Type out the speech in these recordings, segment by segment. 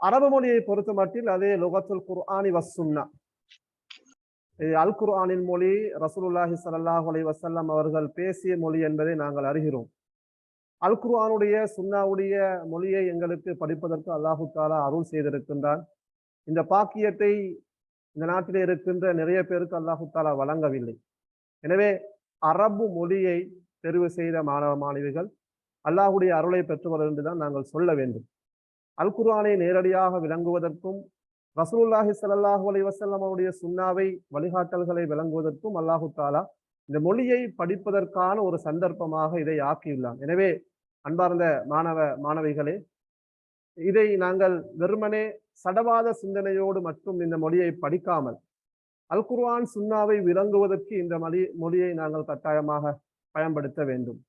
அரபு மொழியை பொறுத்த மட்டில் அதே லுகத்துல் குர்ஆனி வஸ்ஸுன்னா, அல் குர்ஆனின் மொழி, ரசூலுல்லாஹி ஸல்லல்லாஹு அலைஹி வஸல்லம் அவர்கள் பேசிய மொழி என்பதை நாங்கள் அறிகிறோம். அல் குர்ஆனுடைய சுன்னாவுடைய மொழியை எங்களுக்கு படிப்பதற்கு அல்லாஹு தாலா அருள் செய்திருக்கின்றான். இந்த பாக்கியத்தை இந்த நாட்டிலே இருக்கின்ற நிறைய பேருக்கு அல்லாஹு தாலா வழங்கவில்லை. எனவே அரபு மொழியை தெரிவு செய்த மாணவ மாணவிகள் அல்லாஹுடைய அருளை பெற்றவர் என்றுதான் நாங்கள் சொல்ல வேண்டும். அல் குர்ஆனை நேரடியாக விளங்குவதற்கும் ரசூலுல்லாஹி ஸல்லல்லாஹு அலைஹி வஸல்லம் அவருடைய சுன்னாவை வழிகாட்டல்களை விளங்குவதற்கும் அல்லாஹு தாலா இந்த மொழியை படிப்பதற்கான ஒரு சந்தர்ப்பமாக இதை ஆக்கியுள்ளான். எனவே அன்பார்ந்த மாணவ மாணவிகளே, இதை நாங்கள் வெறுமனே சடவாத சிந்தனையோடு மட்டும் இந்த மொழியை படிக்காமல் அல் குர்ஆன் சுன்னாவை விளங்குவதற்கு இந்த மொழியை நாங்கள் கட்டாயமாக பயன்படுத்த வேண்டும்.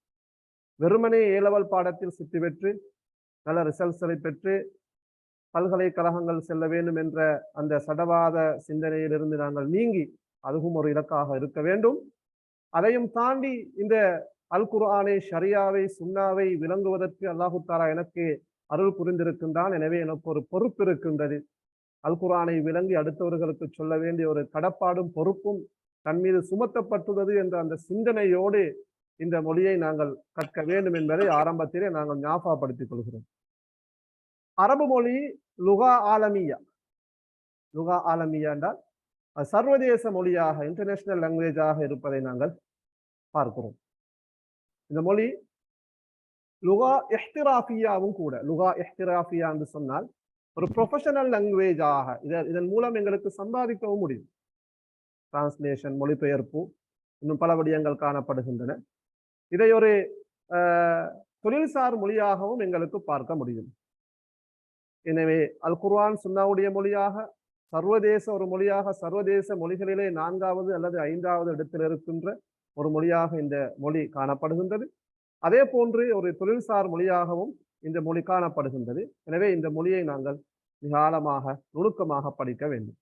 வெறுமனே ஏலவல் பாடத்தில் சித்தி பெற்று நல்ல ரிசல்ட்ஸை பெற்று பல்கலைக்கழகங்கள் செல்ல வேண்டும் என்ற அந்த சடவாத சிந்தனையிலிருந்து நாங்கள் நீங்கி அதுவும் ஒரு இலக்காக இருக்க வேண்டும். அதையும் தாண்டி இந்த அல் குர்ஆனை, ஷரியாவை, சுன்னாவை விளங்குவதற்கு அல்லாஹு தாலா எனக்கு அருள் புரிந்திருக்கின்றான். எனவே எனக்கு ஒரு பொறுப்பு இருக்கின்றது. அல் குர்ஆனை விளங்கி அடுத்தவர்களுக்கு சொல்ல வேண்டிய ஒரு கடப்பாடும் பொறுப்பும் தன் மீது சுமத்தப்பட்டுள்ளது என்ற அந்த சிந்தனையோடு இந்த மொழியை நாங்கள் கற்க வேண்டும் என்பதை ஆரம்பத்திலே நாங்கள் ஞாபகப்படுத்திக் கொள்கிறோம். அரபு மொழி லுகா ஆலமியா. லுகா ஆலமியா என்றால் சர்வதேச மொழியாக, இன்டர்நேஷனல் லாங்குவேஜாக இருப்பதை நாங்கள் பார்க்கிறோம். இந்த மொழி லுகா இஹ்திராஃபியாவும் கூட. லுகா இஹ்திராஃபியா என்று சொன்னால் ஒரு ப்ரொஃபஷனல் லாங்குவேஜாக இதன் மூலம் எங்களுக்கு சம்பாதிக்கவும் முடியும். டிரான்ஸ்லேஷன், மொழிபெயர்ப்பு, இன்னும் பல விடயங்கள் காணப்படுகின்றன. இதை ஒரு தொழில்சார் மொழியாகவும் எங்களுக்கு பார்க்க முடியும். எனவே அல் குர்ஆன் சுன்னாவுடைய மொழியாக, சர்வதேச ஒரு மொழியாக, சர்வதேச மொழிகளிலே 4வது அல்லது 5வது இடத்தில் இருக்கின்ற ஒரு மொழியாக இந்த மொழி காணப்படுகின்றது. அதே போன்று ஒரு தொழில்சார் மொழியாகவும் இந்த மொழி காணப்படுகின்றது. எனவே இந்த மொழியை நாங்கள் மிக ஆழமாக, நுணுக்கமாக படிக்க வேண்டும்.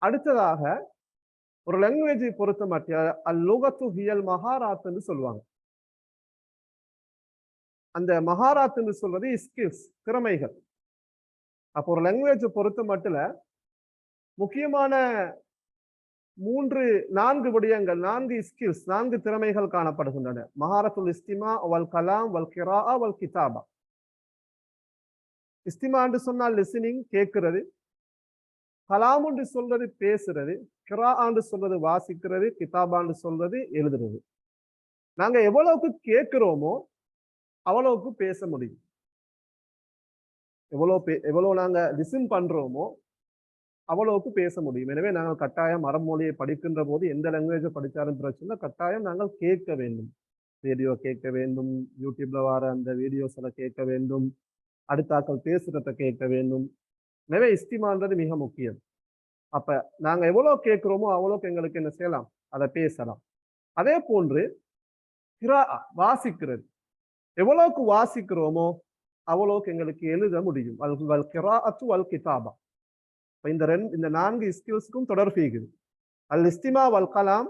அடுத்ததாக ஒரு லாங்குவேஜை பொறுத்த மட்டும் அல் லுகத்து ஹியல் மஹாராத் என்று சொல்லுவாங்க. அந்த மஹாராத் என்று சொல்வது ஸ்கில்ஸ், திறமைகள். அப்போ ஒரு லாங்குவேஜை பொறுத்த மட்டும் முக்கியமான 4 விடயங்கள், 4 ஸ்கில்ஸ், 4 திறமைகள் காணப்படுகின்றன. மஹாரத்துல் இஸ்திமா வல் கலாம் வல் கிராஅ வல் கிதாபா. இஸ்திமா என்று சொன்னால் லிசனிங், கேட்கிறது. கலாம் என்று சொல்றது பேசுறது. கிராஅ என்று சொல்றது வாசிக்கிறது. கிதாபா என்று சொல்றது எழுதுறது. நாங்க எவ்வளவுக்கு கேட்கிறோமோ அவ்வளவுக்கு பேச முடியும். எவ்வளவு நாங்க லிசன் பண்றோமோ அவ்வளவுக்கு பேச முடியும். எனவே நாங்கள் கட்டாயம் அரபு மொழியை படிக்கின்ற போது எந்த லாங்குவேஜை படித்தாலும் பிரச்சனை, கட்டாயம் நாங்கள் கேட்க வேண்டும். ரேடியோ கேட்க வேண்டும், யூடியூப்ல வர அந்த வீடியோஸ்ல கேட்க வேண்டும், அடுத்தாக்கள் பேசுறத கேட்க வேண்டும். எனவே இஸ்திமான்றது மிக முக்கியம். அப்ப நாங்க எவ்வளவு கேட்கிறோமோ அவ்வளவுக்கு எங்களுக்கு என்ன செய்யலாம், அதை பேசலாம். அதே போன்று கிராஅ, வாசிக்கிறது. எவ்வளவுக்கு வாசிக்கிறோமோ அவ்வளவுக்கு எங்களுக்கு எழுத முடியும். வல் கிராஅத்து வல் கிதாபா. இந்த 4 ஸ்கில்ஸ்க்கும் தொடர்பு இருக்குது. அல் இஸ்திமா வல் கலாம்,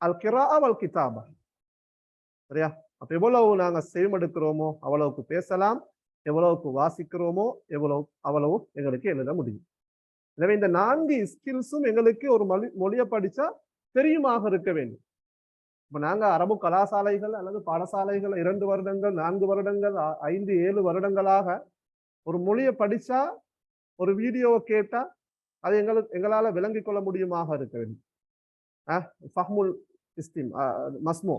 அல் கிராஅ வல் கிதாபா. சரியா? அப்ப எவ்வளவு நாங்க செவிமடுக்கிறோமோ அவ்வளவுக்கு பேசலாம், எவ்வளவுக்கு வாசிக்கிறோமோ அவ்வளவு எங்களுக்கு எழுத முடியும். எனவே இந்த 4 ஸ்கில்ஸும் எங்களுக்கு ஒரு மொழியை படிச்சா தெரியுமாக இருக்க வேண்டும். இப்ப நாங்க அரபு கலாசாலைகள் அல்லது பாடசாலைகள் 2 வருடங்கள், 4 வருடங்கள், 5, 7 வருடங்களாக ஒரு மொழியை படிச்சா, ஒரு வீடியோவை கேட்டா அது எங்களால விளங்கிக் கொள்ள முடியுமாக இருக்க வேண்டும். ஃபஹ்முல் இஸ்திம் மஸ்மூ,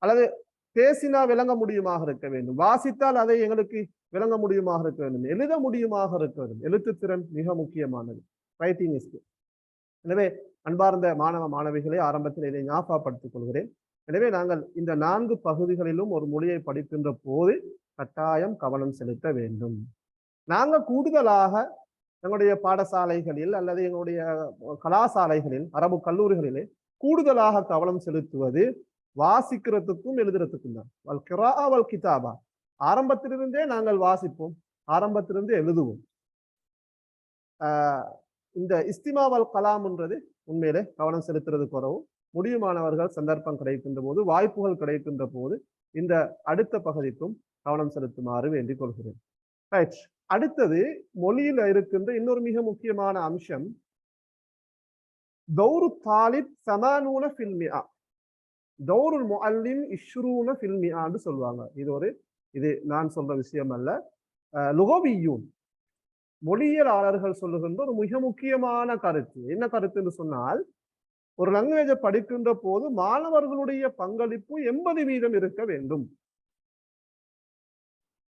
அல்லது பேசினா விளங்க முடியுமாக இருக்க வேண்டும். வாசித்தால் அதை எங்களுக்கு விளங்க முடியுமாக இருக்க வேண்டும். எழுத முடியுமாக இருக்க வேண்டும். எழுத்துத்திறன் மிக முக்கியமானது. Writing skill. எனவே அன்பார்ந்த மாணவ மாணவிகளை ஆரம்பத்தில் இதை ஞாபகப்படுத்திக் கொள்கிறேன். எனவே நாங்கள் இந்த 4 பகுதிகளிலும் ஒரு மொழியை படிக்கின்ற போது கட்டாயம் கவனம் செலுத்த வேண்டும். நாங்கள் கூடுதலாக எங்களுடைய பாடசாலைகளில் அல்லது எங்களுடைய கலாசாலைகளில், அரபு கல்லூரிகளிலே கூடுதலாக கவனம் செலுத்துவது வாசிக்கிறதுக்கும் எழுதுறதுக்கும் தான். வல் கிராஅ வல் கிதாபா. ஆரம்பத்திலிருந்தே நாங்கள் வாசிப்போம், ஆரம்பத்திலிருந்தே எழுதுவோம். இந்த இஸ்திமா வல் கலாம்ன்றது உண்மையிலே கவனம் செலுத்துறது குறவும். முடியுமானவர்கள் சந்தர்ப்பம் கிடைக்கின்ற போது, வாய்ப்புகள் கிடைக்கின்ற போது இந்த அடுத்த பகுதிக்கும் கவனம் செலுத்துமாறு வேண்டிக் கொள்கிறேன். ரைட். அடுத்தது மொழியில இருக்கின்ற இன்னொரு மிக முக்கியமான அம்சம் தௌரு தாலிப் சமானூன ஃபில்மியா, தௌருல் முஅல்லிம் இஷ்ரூன ஃபில்மியான்னு சொல்லுவாங்க. இது நான் சொல்ற விஷயம் அல்ல. லுகவியூன் மொழியியலாளர்கள் சொல்லுகின்ற ஒரு மிக முக்கியமான கருத்து. என்ன கருத்துன்னு சொன்னால், ஒரு லாங்குவேஜை படிக்கின்ற போது மாணவர்களுடைய பங்களிப்பு 80% இருக்க வேண்டும்.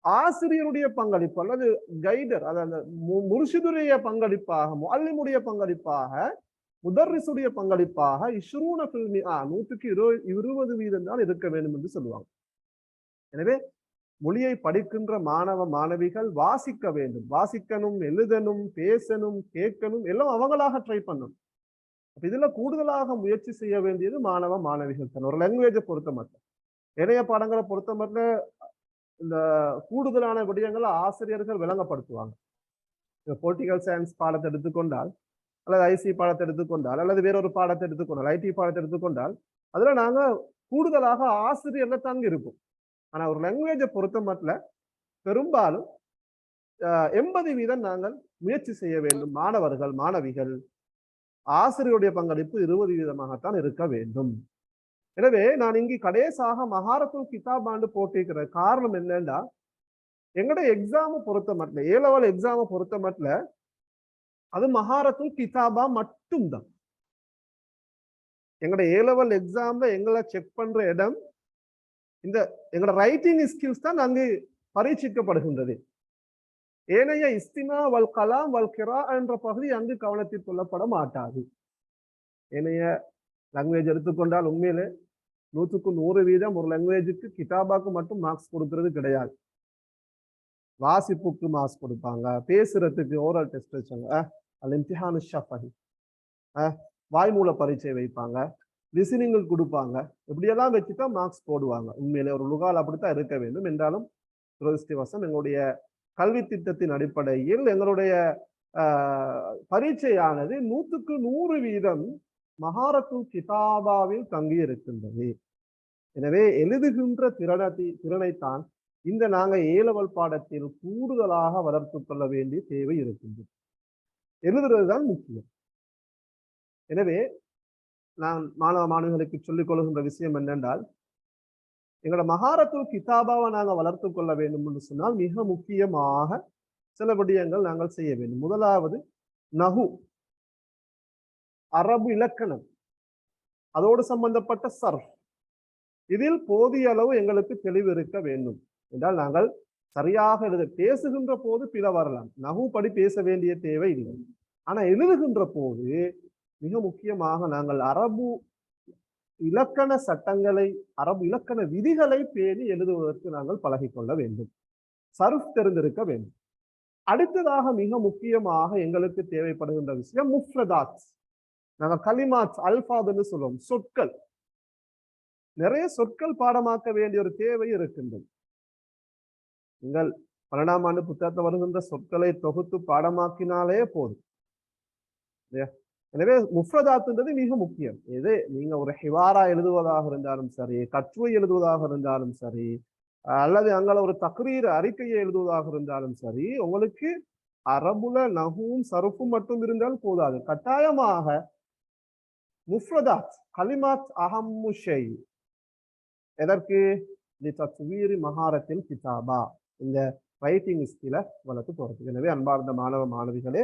ஆசிரியருடைய பங்களிப்பு அல்லது கைடர், அதாவது முர்ஷிதுடைய பங்களிப்பாக, முஅல்லிமுடைய பங்களிப்பாக, முதர்ரிசுடைய பங்களிப்பாக 100% தான் இருக்க வேண்டும் என்று சொல்லுவாங்க. எனவே மொழியை படிக்கின்ற மாணவ மாணவிகள் வாசிக்க வேண்டும். வாசிக்கணும், எழுதணும், பேசணும், கேட்கணும், எல்லாம் அவங்களாக ட்ரை பண்ணணும். இதுல கூடுதலாக முயற்சி செய்ய வேண்டியது மாணவ மாணவிகள் தான். ஒரு லாங்குவேஜை பொறுத்த மட்டும், இணைய பாடங்களை பொறுத்த மட்டும் இந்த கூடுதலான விடயங்களை ஆசிரியர்கள் விளங்கப்படுத்துவாங்க. பொலிட்டிக்கல் சயின்ஸ் பாடத்தை எடுத்துக்கொண்டால், அல்லது ஐசி பாடத்தை எடுத்துக்கொண்டால், அல்லது வேறொரு பாடத்தை எடுத்துக்கொண்டால், ஐடி பாடத்தை எடுத்துக்கொண்டால், அதுல நாங்க கூடுதலாக ஆசிரியர்ல தாங்க இருக்கும். ஆனா ஒரு லாங்குவேஜை பொறுத்த மட்டும் பெரும்பாலும் 80% நாங்கள் முயற்சி செய்ய வேண்டும். மாணவர்கள் மாணவிகள் ஆசிரியருடைய பங்களிப்பு 20%-ஆகத்தான் இருக்க வேண்டும். எனவே நான் இங்கு கடைசாக மஹாரத்துல் கிதாபாண்டு போட்டிருக்கிற காரணம் என்னன்னா, எங்களுடைய எக்ஸாமை பொறுத்த மட்டும், ஏ லெவல் எக்ஸாமை பொறுத்த மட்டும் அது மஹாரத்துல் கிதாபா மட்டும்தான். எங்களுடைய ஏ லெவல் எக்ஸாம்ல எங்களை செக் பண்ற இடம் இந்த எங்களோட ரைட்டிங் ஸ்கில்ஸ் தான் அங்கு பரீட்சிக்கப்படுகின்றது. ஏனைய இஸ்திமா வல் கலாம் வல் கிரா என்ற பகுதி அங்கு கவனத்தில் கொள்ளப்பட மாட்டாது. ஏனைய லாங்குவேஜ் எடுத்துக்கொண்டால் உண்மையிலே 100% ஒரு லாங்குவேஜுக்கு கிதாபாக்கு மட்டும் மார்க்ஸ் கொடுக்கறது கிடையாது. வாசிப்புக்கு மார்க்ஸ் கொடுப்பாங்க, பேசுறதுக்கு ஓரல் டெஸ்ட் வச்சாங்க, அல் இம்திஹானு ஷஃபஹி, வாய்மூல பரீட்சை வைப்பாங்க, லிசனிங்கள் கொடுப்பாங்க. இப்படியெல்லாம் வச்சுதான் மார்க்ஸ் போடுவாங்க. உண்மையிலே ஒரு லுகால் அப்படித்தான் இருக்க வேண்டும். என்றாலும் துரதிர்ஷ்டவசம் எங்களுடைய கல்வி திட்டத்தின் அடிப்படையில் எங்களுடைய பரீட்சையானது 100% மஹாரத்துல் கிதாபாவில் தங்கி இருக்கின்றது. எனவே எழுதுகின்ற திறனைத்தான் இந்த நாங்க ஏ லெவல் பாடத்தில் கூடுதலாக வளர்த்து கொள்ள வேண்டிய தேவை இருக்கின்றது. எழுதுறதுதான் முக்கியம். எனவே நான் மாணவ மாணவிகளுக்கு சொல்லிக் கொள்கின்ற விஷயம் என்னென்றால், எங்களோட மஹாரத்துல் கிதாபாவை நாங்கள் வளர்த்து கொள்ள வேண்டும் என்று சொன்னால் மிக முக்கியமாக சில விடயங்கள் நாங்கள் செய்ய வேண்டும். முதலாவது நஹு, அரபு இலக்கணம், அதோடு சம்பந்தப்பட்ட சர்ஃப், இதில் போதிய அளவு எங்களுக்கு தெளிவு இருக்க வேண்டும். என்றால் நாங்கள் சரியாக பேசுகின்ற போது பிற வரலாம், நஹு படி பேச வேண்டிய தேவை இல்லை. ஆனா எழுதுகின்ற போது மிக முக்கியமாக நாங்கள் அரபு இலக்கண சட்டங்களை, அரபு இலக்கண விதிகளை பேணி எழுதுவதற்கு நாங்கள் பழகிக்கொள்ள வேண்டும். சர்ஃப் தெரிந்திருக்க வேண்டும். அடுத்ததாக மிக முக்கியமாக எங்களுக்கு தேவைப்படுகின்ற விஷயம் முஃப்ரதாத். நாங்கள் கலிமாத், அல்ஃபாதுன்னு சொல்லுவோம், சொற்கள். நிறைய சொற்கள் பாடமாக்க வேண்டிய ஒரு தேவை இருக்கின்றது. நீங்கள் 12ஆம் ஆண்டு புத்தகத்தில் வருகின்ற சொற்களை தொகுத்து பாடமாக்கினாலே போதும். எனவே முஃப்ரதாத்துன்றது மிக முக்கியம். இது நீங்க ஒரு ஹிவாரா எழுதுவதாக இருந்தாலும் சரி, கட்டுரை எழுதுவதாக இருந்தாலும் சரி, அல்லது அங்கே ஒரு தக்ரீர் அறிக்கையை எழுதுவதாக இருந்தாலும் சரி, உங்களுக்கு அரபுல நஹுவும் சருஃபும் மட்டும் இருந்தால் போதாது. கட்டாயமாக முஃப்ரதாத், கலிமாத் அஹம்மு ஷை. எதற்கு? லிதத்வீரி மஹாரத்தில் கிதாபா, இந்த ரைட்டிங் ஸ்கில்ல வளர்த்து போறது. எனவே அன்பார்ந்த மாணவ மாணவிகளே,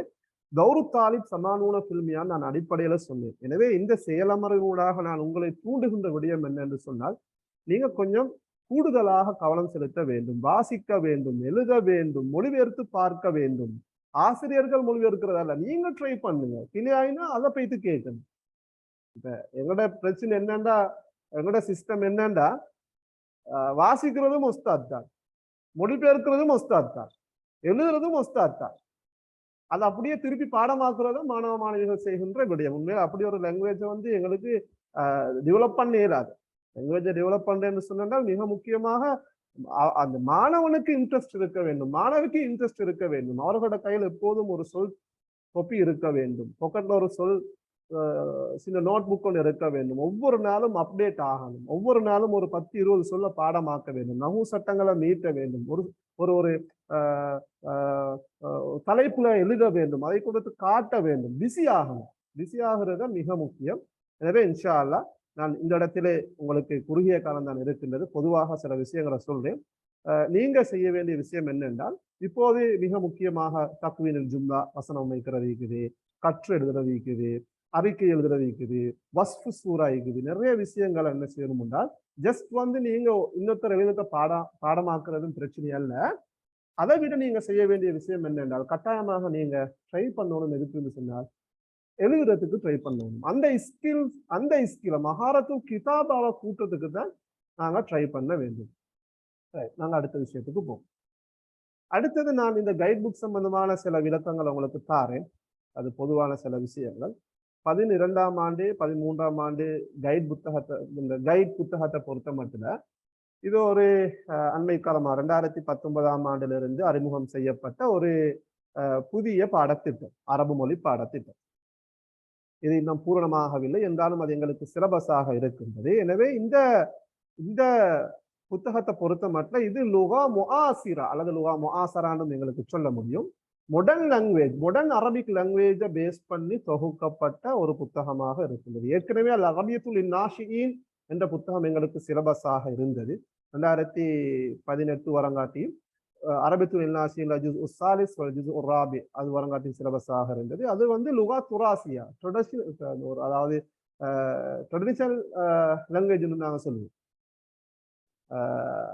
தௌரு தாலிப் சமானூன ஃபில்மியான் நான் அடிப்படையில சொன்னேன். எனவே இந்த செயலமறைவூடாக நான் உங்களை தூண்டுகின்ற விடயம் என்ன என்று சொன்னால், நீங்க கொஞ்சம் கூடுதலாக கவனம் செலுத்த வேண்டும், வாசிக்க வேண்டும், எழுத வேண்டும், மொழிபெயர்த்து பார்க்க வேண்டும். ஆசிரியர்கள் மொழிபெயர்க்கிறதால நீங்க ட்ரை பண்ணுங்க, கிளியாயினா அதை போய்த்து கேட்கணும். இப்ப எங்களோட பிரச்சனை என்னண்டா, எங்களோட சிஸ்டம் என்னண்டா, வாசிக்கிறதும் ஒஸ்தாத் தான், மொழிபெயர்க்கிறதும் ஒஸ்தாத் தான், எழுதுறதும் ஒஸ்தாத் தான். அது அப்படியே திருப்பி பாடமாக்குறதும் மாணவ மாணவிகள் செய்கின்ற விடயம். உண்மையில அப்படி ஒரு லாங்குவேஜை எங்களுக்கு டெவலப் பண்ண இயலாது. லாங்குவேஜை டெவலப் பண்றேன்னு சொன்னால் மிக முக்கியமாக அந்த மாணவனுக்கு இன்ட்ரெஸ்ட் இருக்க வேண்டும், மாணவிக்கு இன்ட்ரெஸ்ட் இருக்க வேண்டும். அவர்களோட கையில் எப்போதும் ஒரு சொல் கொப்பி இருக்க வேண்டும், பொக்கெட்ல ஒரு சொல் சின்ன நோட் புக் ஒன்று இருக்க வேண்டும். ஒவ்வொரு நாளும் அப்டேட் ஆகணும். ஒவ்வொரு நாளும் ஒரு 10-20 சொல்ல பாடமாக்க வேண்டும். நகு சட்டங்களை மீட்ட வேண்டும். ஒரு ஒரு ஒரு தலைப்புல எழுத வேண்டும். அதை கொடுத்து காட்ட வேண்டும். பிஸி ஆகணும். பிஸி ஆகிறது மிக முக்கியம். எனவே இன்ஷா அல்லா நான் இந்த இடத்திலே உங்களுக்கு குறுகிய காலம் தான் இருக்கின்றது. பொதுவாக சில விஷயங்களை சொல்றேன். நீங்க செய்ய வேண்டிய விஷயம் என்னென்றால், இப்போது மிக முக்கியமாக தக்வீனில் ஜும்லா வசனம் அமைக்கிறது இருக்குது, கற்று எழுதுறது இருக்குது, அறிக்கை எழுதுறது இருக்குது, வஸ்ஃபு சூரா இருக்குது. நிறைய விஷயங்கள் என்ன செய்யணும் என்றால், ஜஸ்ட் நீங்க இன்னொருத்தர் எழுத பாடமாக்குறதும் பிரச்சனை அல்ல. அதை விட நீங்க செய்ய வேண்டிய விஷயம் என்னென்றால், கட்டாயமாக நீங்க ட்ரை பண்ணணும். எதுக்குன்னு சொன்னால், எழுதுறதுக்கு ட்ரை பண்ணணும். அந்த ஸ்கில் மகாரத்தும் கிதாபாவை கூட்டத்துக்கு தான் நாங்க ட்ரை பண்ண வேண்டும். நாங்க அடுத்த விஷயத்துக்கு போவோம். அடுத்தது நான் இந்த கைட் புக் சம்பந்தமான சில விளக்கங்கள் உங்களுக்கு தாரேன். அது பொதுவான சில விஷயங்கள். 12ஆம் ஆண்டு 13ஆம் ஆண்டு இந்த கைட் புத்தகத்தை பொறுத்த மட்டும் இது ஒரு அண்மை காலமா 2019ஆம் ஆண்டிலிருந்து அறிமுகம் செய்யப்பட்ட ஒரு புதிய பாடத்திட்டம், அரபு மொழி பாடத்திட்டம். இது இன்னும் பூரணமாகவில்லை என்றாலும் அது எங்களுக்கு சிலபஸாக இருக்கின்றது. எனவே இந்த புத்தகத்தை பொறுத்த மட்டும் இது லுகா முஆசிரா அல்லது லுகா முஆசரான்னு எங்களுக்கு சொல்ல முடியும். மாடர்ன் அரபிக் லாங்குவேஜை பேஸ் பண்ணி தொகுக்கப்பட்ட ஒரு புத்தகமாக இருக்கின்றது. ஏற்கனவே அல் அரபியத்துல் நாஷியின் என்ற புத்தகம் எங்களுக்கு சிலபஸாக இருந்தது. 2018 வரங்காட்டியும் அரபித்துல் நாஷியின் ஜுஸ் உஸ்ஸாலிஸ் ஜுஸ் உர்ராபி அது வரங்காட்டியும் சிலபஸாக இருந்தது. அது லுகா துராசியா அதாவது ட்ரெடிஷனல் லாங்குவேஜ்னு நாங்கள் சொல்லுவோம்.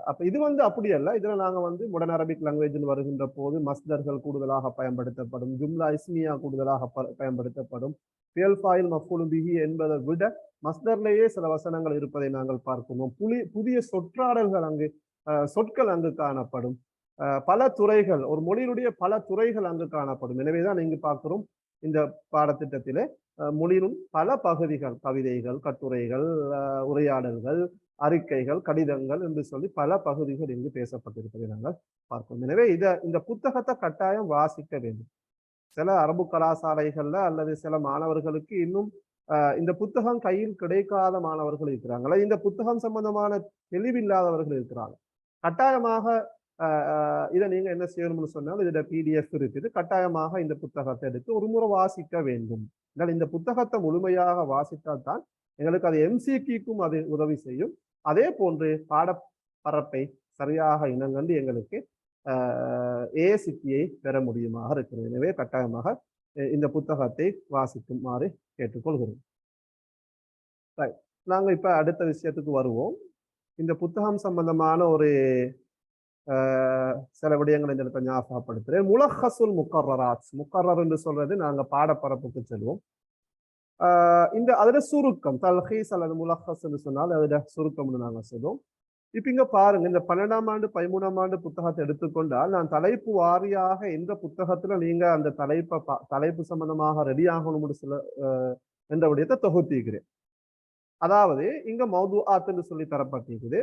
அப்ப இது அப்படி அல்ல. இதுல நாங்க மாடர்ன் அரபிக் லாங்குவேஜில் வருகின்ற போது மஸ்தர்கள் கூடுதலாக பயன்படுத்தப்படும், ஜும்லா இஸ்மியா கூடுதலாக பயன்படுத்தப்படும். ஃபியல் ஃபாயில் மஃபூல் பிஹி என்பதை விட மஸ்தர்லேயே சில வசனங்கள் இருப்பதை நாங்கள் பார்க்கணும். புதிய சொற்றொடர்கள் சொற்கள் அங்கு காணப்படும். பல துறைகள், ஒரு மொழியினுடைய பல துறைகள் அங்கு காணப்படும். எனவேதான் இங்கு பார்க்கிறோம் இந்த பாடத்திட்டத்திலே மொழியிலும் பல பகுதிகள், கவிதைகள், கட்டுரைகள், உரையாடல்கள், அறிக்கைகள், கடிதங்கள் என்று சொல்லி பல பகுதிகள் இங்கு பேசப்பட்டிருப்பதை நாங்கள் பார்க்கிறோம். எனவே இந்த புத்தகத்தை கட்டாயம் வாசிக்க வேண்டும். சில அரபு கலாசாலைகள்ல அல்லது சில மாணவர்களுக்கு இன்னும் இந்த புத்தகம் கையில் கிடைக்காத மாணவர்கள் இருக்கிறாங்களா, இந்த புத்தகம் சம்பந்தமான தெளிவில்லாதவர்கள் இருக்கிறாங்க. கட்டாயமாக இதை நீங்க என்ன செய்யணும்னு சொன்னால், இதோட PDF இருக்குது. கட்டாயமாக இந்த புத்தகத்தை எடுத்து ஒரு முறை வாசிக்க வேண்டும். இந்த புத்தகத்தை முழுமையாக வாசித்தால் தான் எங்களுக்கு அது MCQக்கும் அது உதவி செய்யும். அதே போன்று பாடப்பரப்பை சரியாக இனங்கண்டு எங்களுக்கு ACTயை பெற முடியுமாக இருக்கிறது. எனவே கட்டாயமாக இந்த புத்தகத்தை வாசிக்குமாறு கேட்டுக்கொள்கிறோம். நாங்க இப்ப அடுத்த விஷயத்துக்கு வருவோம். இந்த புத்தகம் சம்பந்தமான ஒரு சில விடயங்களை இந்த இடத்தை ஞாபகப்படுத்துறேன். முலஹஸுல் முக்கர்ரராத், முக்கர்ரர் என்று சொல்றது நாங்க பாடப்பரப்புக்கு செல்வோம். அதுல சுருக்கம் தல்ஹீஸ் அல்லது முலஹஸ் என்று சொன்னால் அதுல சுருக்கம்னு நாங்க சொல்லுவோம். இப்ப இங்க பாருங்க, இந்த 12ஆம் ஆண்டு 13ஆம் ஆண்டு புத்தகத்தை எடுத்துக்கொண்டால் நான் தலைப்பு வாரியாக எந்த புத்தகத்துல நீங்க அந்த தலைப்பு சம்பந்தமாக ரெடி ஆகணும்னு சில என்ற விடயத்தை தொகுத்திக்கிறேன். அதாவது இங்க மௌதுஆத் என்று சொல்லி தரப்பட்டிருக்குது,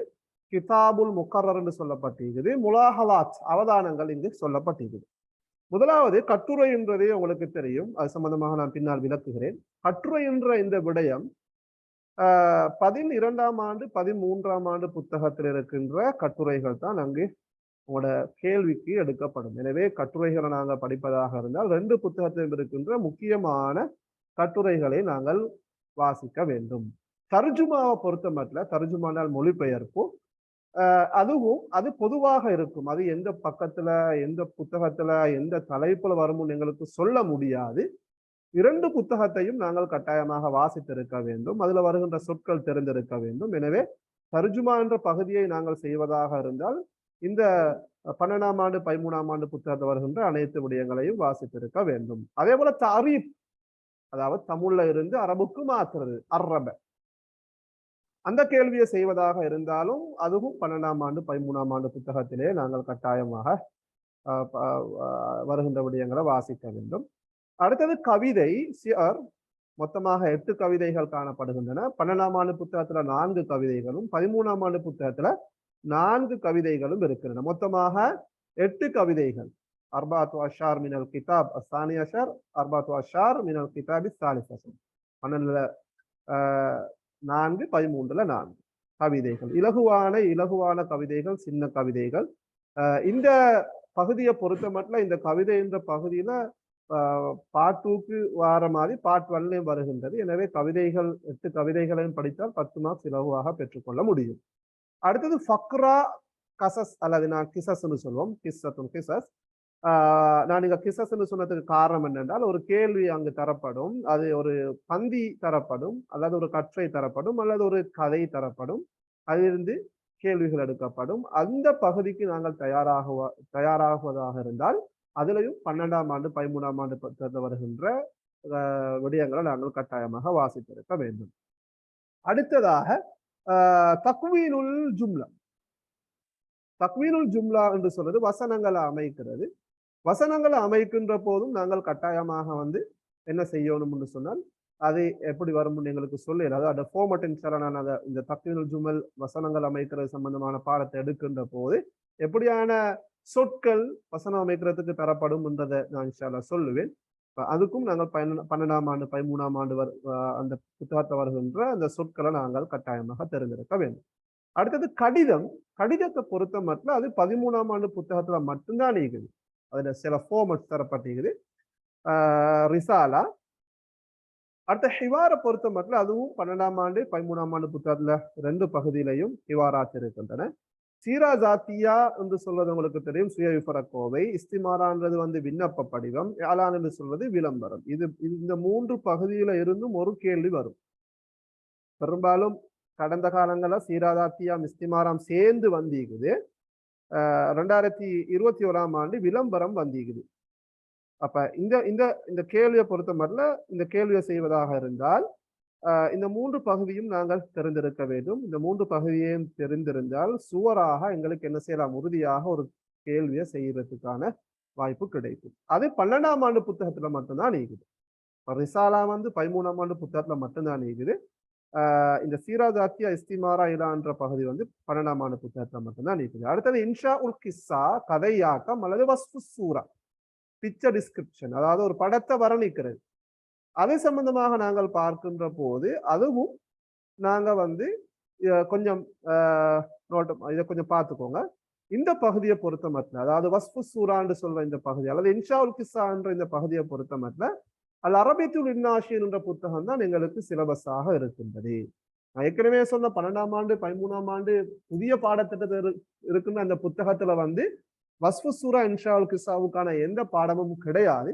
கிதாபுல் முக்கர்ரர் என்று சொல்லப்பட்டிருக்குது, முலாஹலாத் அவதானங்கள் இங்கு சொல்லப்பட்டிருக்குது. முதலாவது கட்டுரை என்றதே உங்களுக்கு தெரியும், அது சம்பந்தமாக நான் பின்னால் விளக்குகிறேன். கட்டுரை என்ற இந்த விடயம் 12ஆம் ஆண்டு 13ஆம் ஆண்டு புத்தகத்தில் இருக்கின்ற கட்டுரைகள் தான் அங்கு உங்களோட கேள்விக்கு எடுக்கப்படும். எனவே கட்டுரைகளை நாங்கள் படிப்பதாக இருந்தால் 2 புத்தகத்திலும் இருக்கின்ற முக்கியமான கட்டுரைகளை நாங்கள் வாசிக்க வேண்டும். தர்ஜுமாவை பொறுத்த மட்டும், தர்ஜுமானால் மொழிபெயர்ப்பு, அதுவும் அது பொதுவாக இருக்கும். அது எந்த பக்கத்துல எந்த புத்தகத்துல எந்த தலைப்புல வரும்னு எங்களுக்கு சொல்ல முடியாது. 2 புத்தகத்தையும் நாங்கள் கட்டாயமாக வாசித்திருக்க வேண்டும். அதுல வருகின்ற சொற்கள் தெரிந்திருக்க வேண்டும். எனவே தர்ஜுமா என்ற பகுதியை நாங்கள் செய்வதாக இருந்தால் இந்த 12ஆம் ஆண்டு 13ஆம் ஆண்டு புத்தகத்தை வருகின்ற அனைத்து விடயங்களையும் வாசித்திருக்க வேண்டும். அதே போல தாரீப், அதாவது தமிழ்ல இருந்து அரபுக்கு மாற்றுறது, அரப, அந்த கேள்வியை செய்வதாக இருந்தாலும் அதுவும் 12ஆம் ஆண்டு 13ஆம் ஆண்டு புத்தகத்திலே நாங்கள் கட்டாயமாக வருகின்ற விடயங்களை வாசிக்க வேண்டும். அடுத்தது கவிதை, சியர், மொத்தமாக 8 கவிதைகள் காணப்படுகின்றன. 12ஆம் ஆண்டு புத்தகத்துல 4 கவிதைகளும் 13ஆம் ஆண்டு புத்தகத்துல 4 கவிதைகளும் இருக்கின்றன. மொத்தமாக 8 கவிதைகள். அர்பாத்து அஷார் மினல் கிதாப் அஸ்ஸானி அஷர், அர்பாத்து அஷார் மினல் கிதாப் அஸ்ஸாலிஸ் அஷர். 12 4 13 4 கவிதைகள், இலகுவான கவிதைகள், சின்ன கவிதைகள். இந்த பகுதியை பொறுத்த மட்டும் இந்த கவிதை என்ற பகுதியில பார்ட் 2க்கு வார மாதிரி பார்ட் 1லையும் வருகின்றது. எனவே கவிதைகள் 8 கவிதைகளையும் படித்தால் 10 மார்க்ஸ் இலகுவாக பெற்றுக்கொள்ள முடியும். அடுத்தது ஃபக்ரா கசஸ் அல்லது நான் கிசஸ்ன்னு சொல்லுவோம். கிசஸ். நான் இங்க கிசஸ்ன்னு சொன்னதுக்கு காரணம் என்னென்றால், ஒரு கேள்வி அங்கு தரப்படும், அது ஒரு பந்தி தரப்படும், அல்லது ஒரு கற்றை தரப்படும், அல்லது ஒரு கதை தரப்படும், அதிலிருந்து கேள்விகள் எடுக்கப்படும். அந்த பகுதிக்கு நாங்கள் தயாராகுவதாக இருந்தால் அதிலையும் 12ஆம் ஆண்டு 13ஆம் ஆண்டு வருகின்ற விடயங்களை நாங்கள் கட்டாயமாக வாசித்திருக்க வேண்டும். அடுத்ததாக தக்வீனுல் ஜும்லா. தக்வீனுல் ஜும்லா என்று சொல்றது வசனங்களை அமைக்கிறது. வசனங்களை அமைக்கின்ற போதும் நாங்கள் கட்டாயமாக என்ன செய்யணும்னு சொன்னால், அது எப்படி வரும்னு எங்களுக்கு சொல்லல. அதாவது ஃபார்மட்டின் நான் அதை இந்த தக்வீனுல் ஜுமல் வசனங்கள் அமைக்கிறது சம்பந்தமான பாடத்தை எடுக்கின்ற போது எப்படியான சொற்கள் வசனம் அமைக்கிறதுக்கு தரப்படும் என்றதை நான் இன்ஷா அல்லாஹ் சொல்லுவேன். அதுக்கும் நாங்கள் 12ஆம் ஆண்டு 13ஆம் ஆண்டு அந்த புத்தகத்தை வருகின்ற அந்த சொற்களை நாங்கள் கட்டாயமாக தெரிந்திருக்க வேண்டும். அடுத்தது கடிதத்தை பொறுத்த மட்டும் அது 13ஆம் ஆண்டு புத்தகத்துல மட்டும்தான் இருக்குது. அதுல சில ஃபார்மட்ஸ் தரப்பட்டிருக்குது. ரிசாலா. அடுத்த ஹிவாரை பொறுத்த மட்டும் அதுவும் 12ஆம் ஆண்டு 13ஆம் ஆண்டு புத்தகத்துல 2 பகுதியிலையும் ஹிவாராத் இருக்கின்றன. சீரா ஜாத்தியா என்று சொல்வது உங்களுக்கு தெரியும், சுய விபரக்கோவை. இஸ்திமாரான்றது விண்ணப்ப படிவம். யாலான் என்று சொல்வது விளம்பரம். இந்த 3 பகுதியில இருந்தும் ஒரு கேள்வி வரும். பெரும்பாலும் கடந்த காலங்களில் சீராதாத்தியாம் இஸ்திமாராம் சேர்ந்து வந்திருக்குது. 2021ஆம் ஆண்டு விளம்பரம் வந்திருக்குது. அப்ப இந்த கேள்வியை பொறுத்த மட்டும் இந்த கேள்வியை செய்வதாக இருந்தால் இந்த 3 பகுதியும் நாங்கள் தெரிந்திருக்க வேண்டும். இந்த 3 பகுதியையும் தெரிந்திருந்தால் சுவராக எங்களுக்கு என்ன செய்யலாம், உறுதியாக ஒரு கேள்வியை செய்யறதுக்கான வாய்ப்பு கிடைக்கும். அது 12ஆம் ஆண்டு புத்தகத்துல மட்டும்தான் நீக்குது. ரிசாலா 13ஆம் ஆண்டு புத்தகத்துல மட்டும்தான் நீக்குது. இந்த சீராஜாத்தியா இஸ்திமாரா இலான்ற பகுதி 12ஆம் ஆண்டு புத்தகத்துல மட்டும்தான் நீக்குது. அடுத்தது இன்ஷா உல் கிஸ்ஸா, கதையாக்கம் அல்லது வஸ்ஃபு சூரா, பிக்சர் டிஸ்கிரிப்ஷன், அதாவது ஒரு படத்தை வர்ணிக்கிறது. அது சம்பந்தமாக நாங்கள் பார்க்கின்ற போது அதுவும் நாங்க கொஞ்சம் இதை கொஞ்சம் பார்த்துக்கோங்க. இந்த பகுதியை பொறுத்த மட்டும், அதாவது வஸ்ஃபு சூரான்னு சொல்ற இந்த பகுதி அல்லது இன்ஷா உல் கிஸ்ஸா என்ற இந்த பகுதியை பொறுத்த மட்டும் அல் அரபியத்துல் இன்னாஷின் என்ற புத்தகம் தான் எங்களுக்கு சிலபஸாக இருக்கின்றது. நான் ஏற்கனவே சொன்ன 12ஆம் ஆண்டு 13ஆம் ஆண்டு புதிய பாடத்திட்டத்தில் இருக்கின்ற அந்த புத்தகத்துல வஸ்ஃபு சூரா இன்ஷா உல் கிஸ்ஸாவுக்கான எந்த பாடமும் கிடையாது.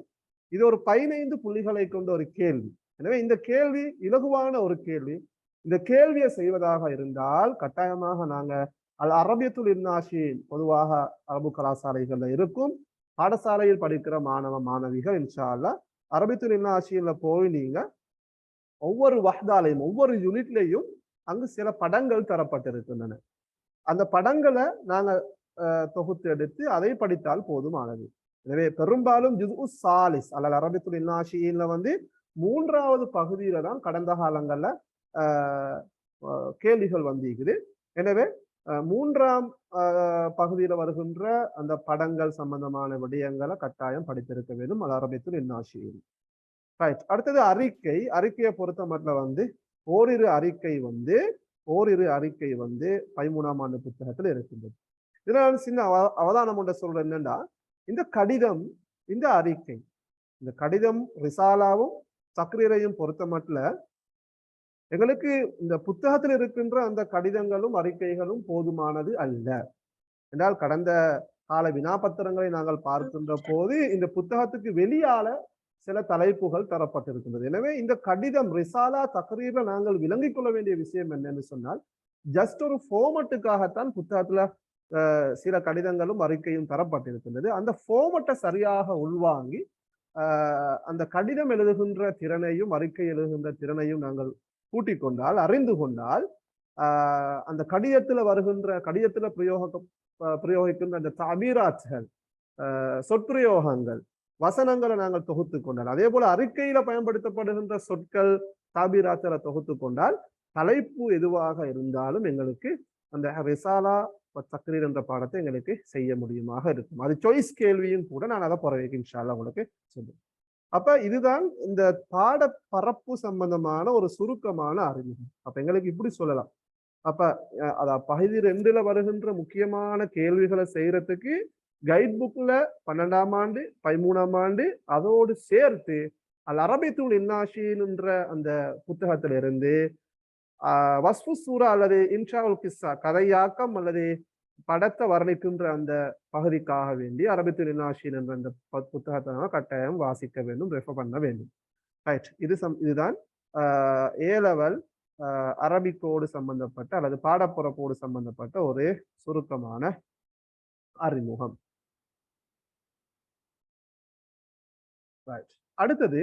இது ஒரு 15 புள்ளிகளை கொண்ட ஒரு கேள்வி. எனவே இந்த கேள்வி இலகுவான ஒரு கேள்வி. இந்த கேள்வியை செய்வதாக இருந்தால் கட்டாயமாக நாங்க அல் அரபியத்துல் இன்னாஷின் பொதுவாக அரபு கலாசாலைகள்ல இருக்கும் பாடசாலையில் படிக்கிற மாணவிகள் இன்ஷா அல்லாஹ் அரபியத்துல் இன்னாஷின்ல போய் நீங்க ஒவ்வொரு வஹ்தாலையும் ஒவ்வொரு யூனிட்லையும் அங்கு சில படங்கள் தரப்பட்டிருக்கின்றன. அந்த படங்களை நாங்க தொகுத்து எடுத்து அதை படித்தால் போதுமானது. எனவே பெரும்பாலும் ஜுஸ்உ சாலிஸ் அல்லது அரபியத்துல் இன்னாஷின்ல 3வது பகுதியில தான் கடந்த காலங்கள்ல கேள்விகள் வந்திருக்குது. எனவே 3ஆம் பகுதியில வருகின்ற அந்த படங்கள் சம்பந்தமான விடயங்களை கட்டாயம் படித்திருக்க வேண்டும். அது அரபியத்துல் இன்னாஷின். ரைட். அடுத்தது அறிக்கையை பொறுத்த மட்டும் ஓரிரு அறிக்கை 13ஆம் ஆண்டு புத்தகத்தில் இருக்கின்றது. இதனால சின்ன அவதானம் ஒன்றை சொல்ற என்னன்னா, இந்த கடிதம், இந்த அறிக்கை, இந்த கடிதம் ரிசாலாவும் தக்ரீரையும் பொறுத்த மட்டும் எங்களுக்கு இந்த புத்தகத்தில் இருக்கின்ற அந்த கடிதங்களும் அறிக்கைகளும் போதுமானது அல்ல. என்றால் கடந்த கால வினாபத்திரங்களை நாங்கள் பார்க்கின்ற போது இந்த புத்தகத்துக்கு வெளியால சில தலைப்புகள் தரப்பட்டிருக்கின்றது. எனவே இந்த கடிதம் ரிசாலா தக்ரீர்ல நாங்கள் விளங்கிக் கொள்ள வேண்டிய விஷயம் என்னன்னு சொன்னால், ஜஸ்ட் ஒரு ஃபார்மட்டுக்காகத்தான் புத்தகத்துல சில கடிதங்களும் அறிக்கையும் தரப்பட்டிருக்கின்றது. அந்த ஃபார்மட்டை சரியாக உள்வாங்கி அந்த கடிதம் எழுதுகின்ற திறனையும் அறிக்கை எழுதுகின்ற திறனையும் நாங்கள் கூட்டிக் கொண்டால், அறிந்து கொண்டால், அந்த கடிதத்துல பிரயோகிக்கின்ற அந்த தபீராத்கள், சொற்பிரயோகங்கள், வசனங்களை நாங்கள் தொகுத்து கொண்டால், அதே போல அறிக்கையில பயன்படுத்தப்படுகின்ற சொற்கள் தாபீராத்களை தொகுத்து கொண்டால், தலைப்பு எதுவாக இருந்தாலும் எங்களுக்கு அந்த ரிசாலா தக்ரீர் என்ற பாடத்தை எங்களுக்கு செய்ய முடியுமாக இருக்கும். அது சாய்ஸ் கேள்வியும் கூட நான் அதை பிறகு இன்ஷா அல்லாஹ் உங்களுக்கு சொல்லுவேன். அப்ப இதுதான் இந்த பாட பரப்பு சம்பந்தமான ஒரு சுருக்கமான அறிமுகம். அப்ப எங்களுக்கு இப்படி சொல்லலாம். அப்ப பகுதி 2ல வருகின்ற முக்கியமான கேள்விகளை செய்யறதுக்கு கைட் புக்ல 12ஆம் ஆண்டு 13ஆம் ஆண்டு அதோடு சேர்த்து அல் அரபித்துல் இன்னாஷின்ற அந்த புத்தகத்திலிருந்து வஸ்ஃபு சூரா அல்லது இன்ஷாவுல் கிஸ்ஸா கதையாக்கம் அல்லது படத்தை வர்ணிக்கின்ற அந்த பகுதிக்காக வேண்டி அரபித்துல் இன்னாஷின் என்ற அந்த புத்தகத்தை கட்டாயம் வாசிக்க வேண்டும், ரெஃபர் பண்ண வேண்டும். ரைட், இதுதான் ஏ லெவல் அரபிக்கோடு சம்பந்தப்பட்ட அல்லது பாடப்புறப்போடு சம்பந்தப்பட்ட ஒரு சுருக்கமான அறிமுகம். அடுத்தது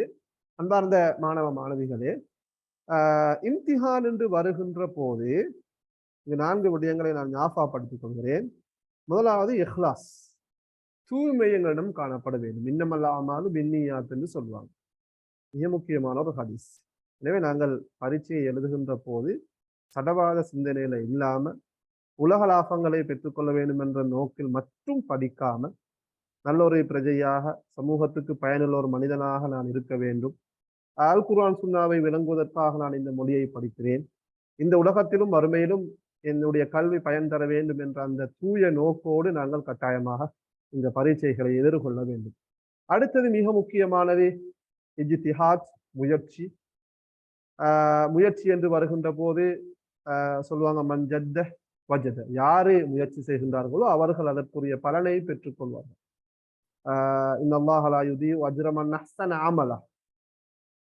அன்பார்ந்த மாணவ மாணவிகளே, இம்திஹான் என்று வருகின்ற போது இந்த 4 விடயங்களை நான் ஞாபகப்படுத்திக் கொள்கிறேன். முதலாவது இஹ்லாஸ், தூய்மை எங்களிடம் காணப்பட வேண்டும். இன்னமல்லாமாலும் பின்னியாத் என்று சொல்வாங்க. மிக முக்கியமான ஒரு ஹதீஸ். எனவே நாங்கள் பரீட்சையை எழுதுகின்ற போது சடவாத சிந்தனையில இல்லாம உலக லாபங்களை பெற்றுக்கொள்ள வேண்டும் என்ற நோக்கில் மட்டும் படிக்காம நல்ல ஒரு பிரஜையாக சமூகத்துக்கு பயனுள்ள ஒரு மனிதனாக நான் இருக்க வேண்டும். அல் குர்ஆன் சுன்னாவை விளங்குவதற்காக நான் இந்த மொழியை படிக்கிறேன். இந்த உலகத்திலும் மறுமையிலும் என்னுடைய கல்வி பயன் தர வேண்டும் என்ற அந்த தூய நோக்கோடு நாங்கள் கட்டாயமாக இந்த பரீட்சைகளை எதிர்கொள்ள வேண்டும். அடுத்தது மிக முக்கியமானது இஜ்திஹாத், முயற்சி. முயற்சி என்று வருகின்ற போது சொல்லுவாங்க மன்ஜத்த வஜத, யாரு முயற்சி செய்கின்றார்களோ அவர்கள் அதற்குரிய பலனை பெற்றுக்கொள்வார்கள். இன்னல்லாஹ லா யுதீஉ அஜ்ர மன் அஹ்ஸன அமலா.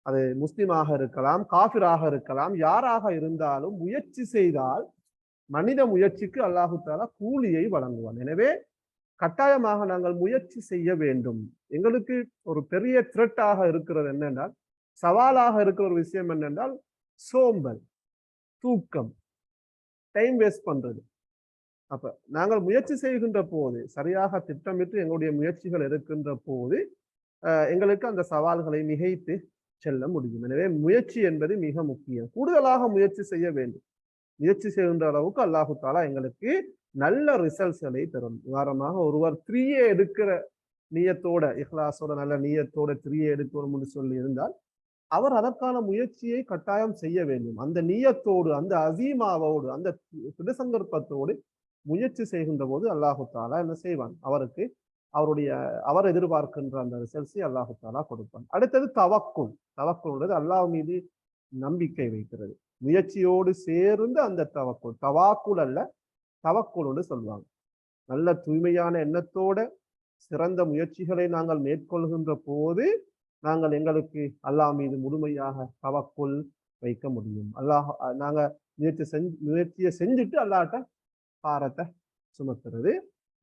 அது முஸ்லிமாக இருக்கலாம், காஃபிராக இருக்கலாம், யாராக இருந்தாலும் முயற்சி செய்தால் மனித முயற்சிக்கு அல்லாஹு தஆலா கூலியை வழங்குவான். எனவே கட்டாயமாக நாங்கள் முயற்சி செய்ய வேண்டும். எங்களுக்கு ஒரு பெரிய த்ரெட்டாக இருக்கிறது என்னென்றால், சவாலாக இருக்கிற ஒரு விஷயம் என்னென்றால் சோம்பல், தூக்கம், டைம் வேஸ்ட் பண்றது. அப்ப நாங்கள் முயற்சி செய்கின்ற போது சரியாக திட்டமிட்டு எங்களுடைய முயற்சிகள் இருக்கின்ற போது எங்களுக்கு அந்த சவால்களை மிகைத்து செல்ல முடியும். எனவே முயற்சி என்பது மிக முக்கியம். கூடுதலாக முயற்சி செய்ய வேண்டும். முயற்சி செய்கின்ற அளவுக்கு அல்லாஹு தஆலா எங்களுக்கு நல்ல ரிசல்ட்ஸ்களை தரும். உதாரணமாக ஒருவர் 3A எடுக்கிற நியத்தோட, இஹ்லாஸோட நல்ல நியத்தோட 3A எடுக்கணும்னு சொல்லி இருந்தால் அவர் அதற்கான முயற்சியை கட்டாயம் செய்ய வேண்டும். அந்த நியத்தோடு, அந்த அசீமாவோடு, அந்த திருசங்கற்பத்தோடு முயற்சி செய்கின்ற போது அல்லாஹு தஆலா என்ன செய்வான், அவருக்கு அவர் எதிர்பார்க்கின்ற அந்த ரிசல்ட்ஸை அல்லாஹு தஆலா கொடுப்பான். அடுத்தது தவக்குல். தவக்குல்ன்றது அல்லாஹ் மீது நம்பிக்கை வைக்கிறது. முயற்சியோடு சேர்ந்து அந்த தவக்குல், தவாக்குல் அல்ல தவக்குல்னு சொல்லுவாங்க. நல்ல தூய்மையான எண்ணத்தோட சிறந்த முயற்சிகளை நாங்கள் மேற்கொள்கின்ற போது நாங்கள் எங்களுக்கு அல்லாஹ் மீது முழுமையாக தவக்குல் வைக்க முடியும். நாங்க முயற்சியை செஞ்சுட்டு அல்லாஹ்ட்ட பாரத்தை சுமத்துறது,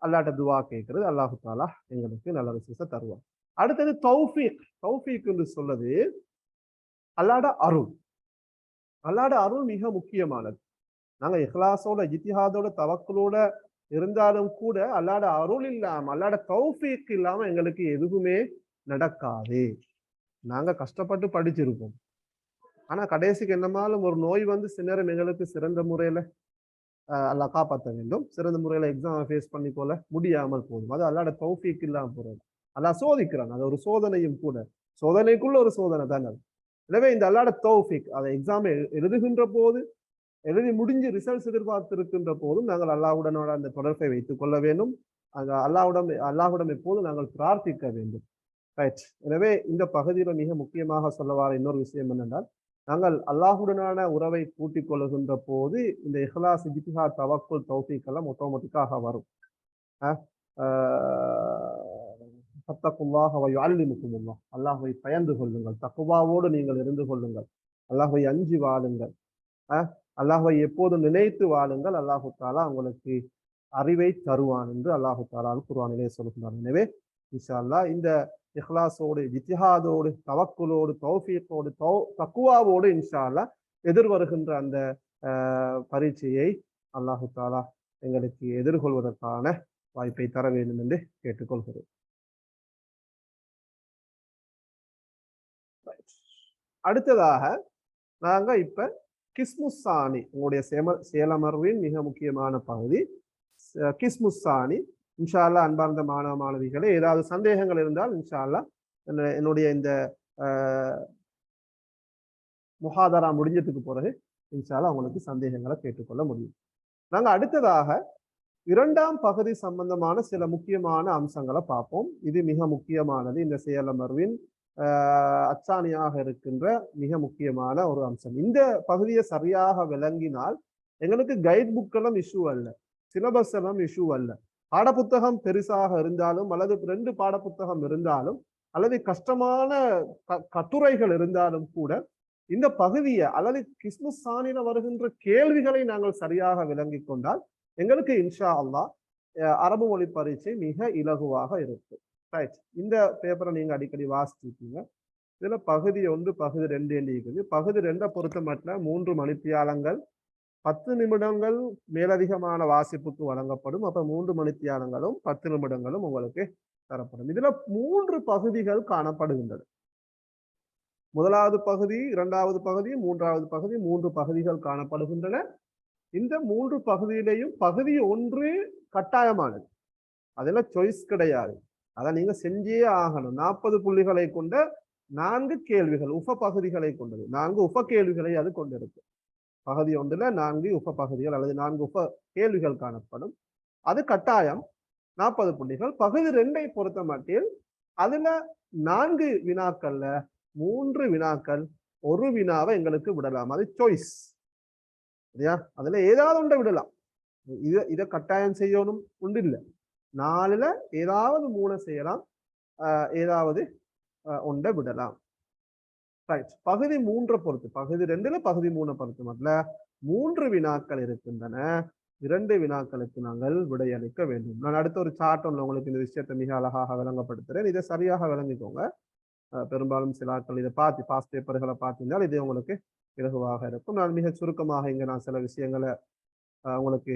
அல்லாஹ்ட்ட துவா கேட்கறது. அல்லாஹு தஆலா எங்களுக்கு நல்ல ரிசல்ட்ஸை தருவார். அடுத்தது தௌஃபீக். தௌஃபீக் என்று சொல்றது அல்லாஹ்ட அருள். அல்லாஹ்ட அருள் மிக முக்கியமானது. நாங்க இஹ்லாஸோட, இஜ்திஹாதோட, தவக்குலோட இருந்தாலும் கூட அல்லாஹ்ட அருள் இல்லாம, அல்லாஹ்ட தௌஃபீக் இல்லாம எங்களுக்கு எதுவுமே நடக்காது. நாங்க கஷ்டப்பட்டு படிச்சிருப்போம், ஆனா கடைசிக்கு என்னமாலும் ஒரு நோய் வந்து சில நேரம் எங்களுக்கு சிறந்த முறையில அல்லாஹ் காப்பாற்ற வேண்டும். சிறந்த முறையில எக்ஸாம் ஃபேஸ் பண்ணி போல முடியாமல் போதும். அது அல்லாஹ்ட தௌஃபீக் இல்லாம போறது. அல்லாஹ் சோதிக்கிறான். அது ஒரு சோதனையும் கூட, சோதனைக்குள்ள ஒரு சோதனை தானே. எனவே இந்த அல்லாஹ்ட தௌஃபீக், அதை எக்ஸாம் எழுதுகின்ற போது, எழுதி முடிஞ்சு ரிசல்ட்ஸ் எதிர்பார்த்திருக்கின்ற போதும் நாங்கள் அல்லாஹ்வுடனோட அந்த தொடர்பை வைத்துக் கொள்ள வேண்டும். அந்த அல்லாஹ்விடம் எப்போதும் நாங்கள் பிரார்த்திக்க வேண்டும். ரைட். எனவே இந்த பகுதியில மிக முக்கியமாக சொல்ல வர இன்னொரு விஷயம் என்னென்றால், நாங்கள் அல்லாஹுடனான உறவை கூட்டிக் கொள்ளுகின்ற போது இந்த இஹ்லாஸ், இஜ்திஹாத், தவக்குல், தௌஃபீக் எல்லாம் ஆட்டோமேட்டிக்காக வரும். ஃபத்தகுல்லாஹ வ யுஅல்லிமுகுமுல்லாஹ். அல்லாஹ்வை பயந்து கொள்ளுங்கள், தக்வாவோடு நீங்கள் இருந்து கொள்ளுங்கள், அல்லாஹ்வை அஞ்சி வாழுங்கள், அல்லாஹ்வை எப்போதும் நினைத்து வாழுங்கள். அல்லாஹு தஆலா உங்களுக்கு அறிவை தருவான் என்று அல்லாஹு தஆலா குர்ஆனிலே சொல்கிறார். எனவே இன்ஷா அல்லாஹ் இந்த இஹ்லாஸோடு, இஜ்திஹாதோடு, தவக்குலோடு, தௌஃபீக்கோடு, தக்வாவோடு இன்ஷா அல்லாஹ் எதிர்வருகின்ற அந்த பரீட்சையை அல்லாஹு தஆலா எங்களுக்கு எதிர்கொள்வதற்கான வாய்ப்பை தர வேண்டும் என்று கேட்டுக்கொள்கிறேன். அடுத்ததாக நாங்க இப்ப கிஸ்முஸ்ஸானி, உங்களுடைய சேலமர்வின் மிக முக்கியமான பகுதி கிஸ்முஸ்ஸானி. இன்ஷா அல்லாஹ் அன்பார்ந்த மாணவ மாணவிகளே, ஏதாவது சந்தேகங்கள் இருந்தால் இன்ஷா அல்லாஹ் என்னுடைய இந்த முஹாதரா முடிஞ்சதுக்கு பிறகு இன்ஷால்லா உங்களுக்கு சந்தேகங்களை கேட்டுக்கொள்ள முடியும். நாங்க அடுத்ததாக இரண்டாம் பகுதி சம்பந்தமான சில முக்கியமான அம்சங்களை பார்ப்போம். இது மிக முக்கியமானது. இந்த செயலமர்வின் அச்சாணியாக இருக்கின்ற மிக முக்கியமான ஒரு அம்சம். இந்த பகுதியை சரியாக விளங்கினால் எங்களுக்கு கைட் புக் எல்லாம் இஷ்யூ அல்ல, சிலபஸ் எல்லாம் இஷ்யூ அல்ல. பாடப்புத்தகம் பெருசாக இருந்தாலும் அல்லது 2 பாடப்புத்தகம் இருந்தாலும் அல்லது கஷ்டமான கட்டுரைகள் இருந்தாலும் கூட இந்த பகுதியை அல்லது கிஸ்மு சானில வருகின்ற கேள்விகளை நாங்கள் சரியாக விளங்கி கொண்டால் எங்களுக்கு இன்ஷா அல்லாஹ் அரபு மொழி பரீட்சை மிக இலகுவாக இருக்கும். ரைட், இந்த பேப்பரை நீங்க அடிக்கடி வாசிச்சிருக்கீங்க. இதுல பகுதி 1 பகுதி 2 இருக்குது. பகுதி 2 பொறுத்த மட்டும் 3 மணித்தியாலங்கள் 10 நிமிடங்கள் மேலதிகமான வாசிப்புக்கு வழங்கப்படும். அப்ப 3 மணித்தியாலங்களும் 10 நிமிடங்களும் உங்களுக்கு தரப்படும். இதுல 3 பகுதிகள் காணப்படுகின்றன. முதலாவது பகுதி, 2வது பகுதி, 3வது பகுதி, 3 பகுதிகள் காணப்படுகின்றன. இந்த 3 பகுதியிலையும் பகுதி 1 கட்டாயமானது, அதுல சாய்ஸ் கிடையாது. அதை நீங்க செஞ்சே ஆகணும். 40 புள்ளிகளை கொண்ட 4 கேள்விகள் உப பகுதிகளை கொண்டது. 4 உப கேள்விகளை அது கொண்டிருக்கு. பகுதி 1ல 4 உப பகுதிகள் அல்லது 4 உப கேள்விகள் காணப்படும். அது கட்டாயம் 40 புள்ளிகள். பகுதி 2ஐ பொறுத்த மட்டில் அதுல 4 வினாக்கள்ல 3 வினாக்கள், 1 வினாவை எங்களுக்கு விடலாம். அது சாய்ஸ். சரியா? அதுல ஏதாவது ஒன்றை விடலாம். இதை கட்டாயம் செய்யணும் உண்டு இல்லை. 4ல ஏதாவது 3 செய்யலாம், ஏதாவது ஒன்றை விடலாம். ரைட். பகுதி 3 பொறுத்து, பகுதி 2ல பகுதி 3 பொறுத்து மட்டும் 3 வினாக்கள் இருக்கின்றன. 2 வினாக்களுக்கு நாங்கள் விடையளிக்க வேண்டும். நான் அடுத்த ஒரு சார்ட் ஒன்று உங்களுக்கு இந்த விஷயத்தை மிக அழகாக விளங்கப்படுத்துறேன். இதை சரியாக விளங்கிக்கோங்க. பெரும்பாலும் சில ஆட்கள் இதை பார்த்து பாஸ் பேப்பர்களை பார்த்திருந்தால் இது உங்களுக்கு இலகுவாக இருக்கும். நான் மிக சுருக்கமாக இங்க நான் சில விஷயங்களை உங்களுக்கு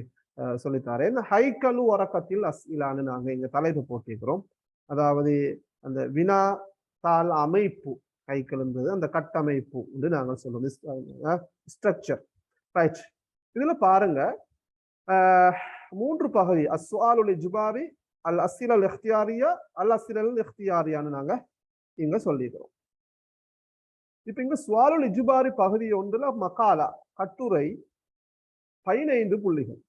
சொல்லித்தாரேன். ஹைக்கலு வரக்கத்தில் அஸ்இலான்னு நாங்க இங்க தலைப்பு போட்டிருக்கிறோம். அதாவது அந்த வினா தாள் அமைப்பு, ஹைக்கல்ன்றது அந்த கட்டமைப்பு என்று நாங்கள் சொல்லுவோம், ஸ்ட்ரக்சர். ரைட். இதுல பாருங்க 3 பகுதி, அஸ்ஸுஆலுல் இஜ்பாரி, அல் அஸ்இலல் இக்தியாரியா, அல் அஸ்இலல் இக்தியாரியான்னு நாங்க இங்க சொல்லிக்கிறோம். இப்ப இங்க சுவாலுல் இஜ்பாரி பகுதி 1ல மகாலா கட்டுரை 15 புள்ளிகள்.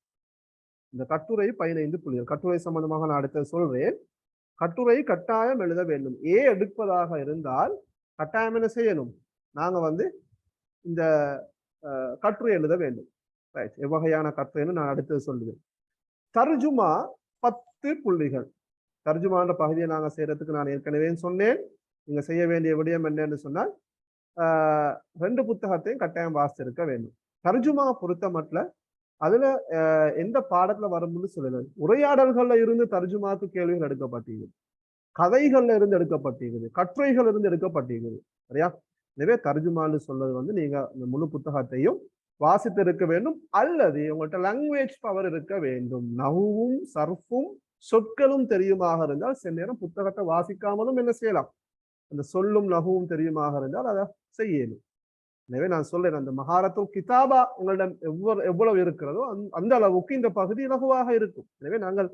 இந்த கட்டுரை 15 புள்ளிகள். கட்டுரை சம்பந்தமாக நான் அடுத்து சொல்றேன். கட்டுரை கட்டாயம் எழுத வேண்டும். எடுப்பதாக இருந்தால் கட்டாயம் என்ன செய்யணும்? நாங்க இந்த கட்டுரை எழுத வேண்டும். ரைட். எவ்வகையான கட்டுரைன்னு நான் அடுத்து சொல்லுவேன். தர்ஜுமா 10 புள்ளிகள். தர்ஜுமான்ற பகுதியை நாங்க செய்யறதுக்கு நான் ஏற்கனவே சொன்னேன். நீங்க செய்ய வேண்டிய விடயம் என்னன்னு சொன்னால் 2 புத்தகத்தையும் கட்டாயம் வாசிச்சிருக்க வேண்டும். தர்ஜுமா பொறுத்த மட்டும் அதுல எந்த பாடத்துல வரும்னு சொல்லல. உரையாடல்கள்ல இருந்து தர்ஜுமாக்கு கேள்விகள் எடுக்கப்பட்டிருக்குது, கதைகள்ல இருந்து எடுக்கப்பட்டிருக்குது, கட்டுரைகள் இருந்து எடுக்கப்பட்டிருக்குது. சரியா? எனவே தர்ஜுமான்னு சொல்றது நீங்க இந்த முழு புத்தகத்தையும் வாசித்து இருக்க வேண்டும். அல்லது உங்கள்கிட்ட லாங்குவேஜ் பவர் இருக்க வேண்டும். நஹ்வும் சர்ஃபும் சொற்களும் தெரியுமாக இருந்தால் சில நேரம் புத்தகத்தை வாசிக்காமலும் என்ன செய்யலாம், அந்த சொல்லும் நஹ்வும் தெரியுமாக இருந்தால் அதை செய்யணும். எனவே நான் சொல்றேன், அந்த மஹாரத்துல் கிதாபா உங்களிடம் எவ்வளவு இருக்கிறதோ அந்த அளவுக்கு இந்த பகுதி இலகுவாக இருக்கும். எனவே நாங்கள்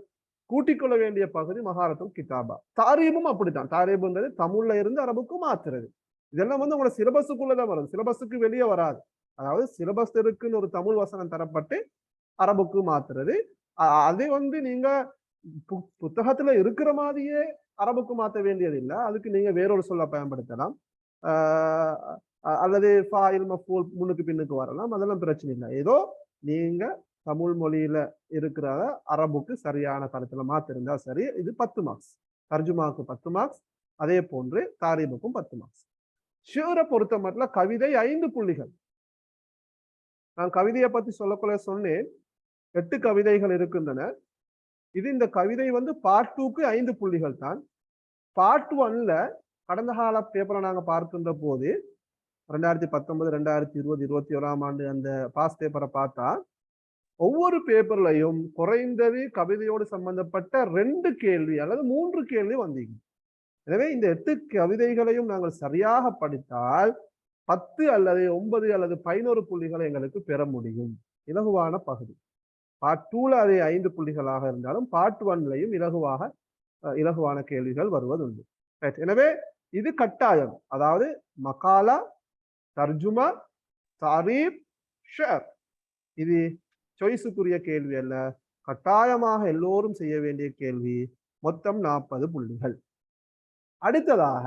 கூட்டிக் கொள்ள வேண்டிய பகுதி மஹாரத்துல் கிதாபா. தாரீபும் அப்படித்தான். தாரீபுன்றது தமிழ்ல இருந்து அரபுக்கு மாத்துறது. இதெல்லாம் உங்களோட சிலபஸுக்குள்ளதான் வரும், சிலபஸுக்கு வெளியே வராது. அதாவது சிலபஸ் இருக்குன்னு ஒரு தமிழ் வசனம் தரப்பட்டு அரபுக்கு மாத்துறது. அதை நீங்க புத்தகத்துல இருக்கிற மாதிரியே அரபுக்கு மாற்ற வேண்டியது இல்லை. அதுக்கு நீங்க வேறொரு சொல்ல பயன்படுத்தலாம், அல்லது ஃபாயில் மஃபூல் முன்னுக்கு பின்னுக்கு வரலாம். அதெல்லாம் பிரச்சனை இல்லை. ஏதோ நீங்க தமிழ் மொழியில இருக்கிற அரபுக்கு சரியான கருத்துல மாத்திருந்தா சரி. இது 10 மார்க்ஸ். தர்ஜுமாவுக்கு 10 மார்க்ஸ். அதே போன்று தாரீபுக்கும் 10 மார்க்ஸ். ஷியரை பொறுத்த மட்டும் கவிதை 5 புள்ளிகள். நான் கவிதையை பத்தி சொல்லக்குள்ள சொன்னேன், 8 கவிதைகள் இருக்கின்றன. இது இந்த கவிதை பார்ட் 2க்கு 5 புள்ளிகள் தான். பார்ட் 1ல கடந்த கால பேப்பரை நாங்க பார்க்கின்ற போது 2019, 2020, 21ஆம் ஆண்டு அந்த பாஸ் பேப்பரை பார்த்தா ஒவ்வொரு பேப்பர்லையும் குறைந்தது கவிதையோடு சம்பந்தப்பட்ட 2 கேள்வி அல்லது 3 கேள்வி வந்தீங்க. எனவே இந்த 8 கவிதைகளையும் நாங்கள் சரியாக படித்தால் 10 அல்லது 9 அல்லது 11 புள்ளிகளை எங்களுக்கு பெற முடியும். இலகுவான பகுதி. பார்ட் 2ல அதே 5 புள்ளிகளாக இருந்தாலும் பார்ட் 1லையும் இலகுவான கேள்விகள் வருவதுண்டு. எனவே இது கட்டாயம். அதாவது மகாலா, தர்ஜுமா, தாரீப், ஷர். இது சாய்ஸுக்குரிய கேள்வி அல்ல, கட்டாயமாக எல்லோரும் செய்ய வேண்டிய கேள்வி. மொத்தம் 40 புள்ளிகள். அடுத்ததாக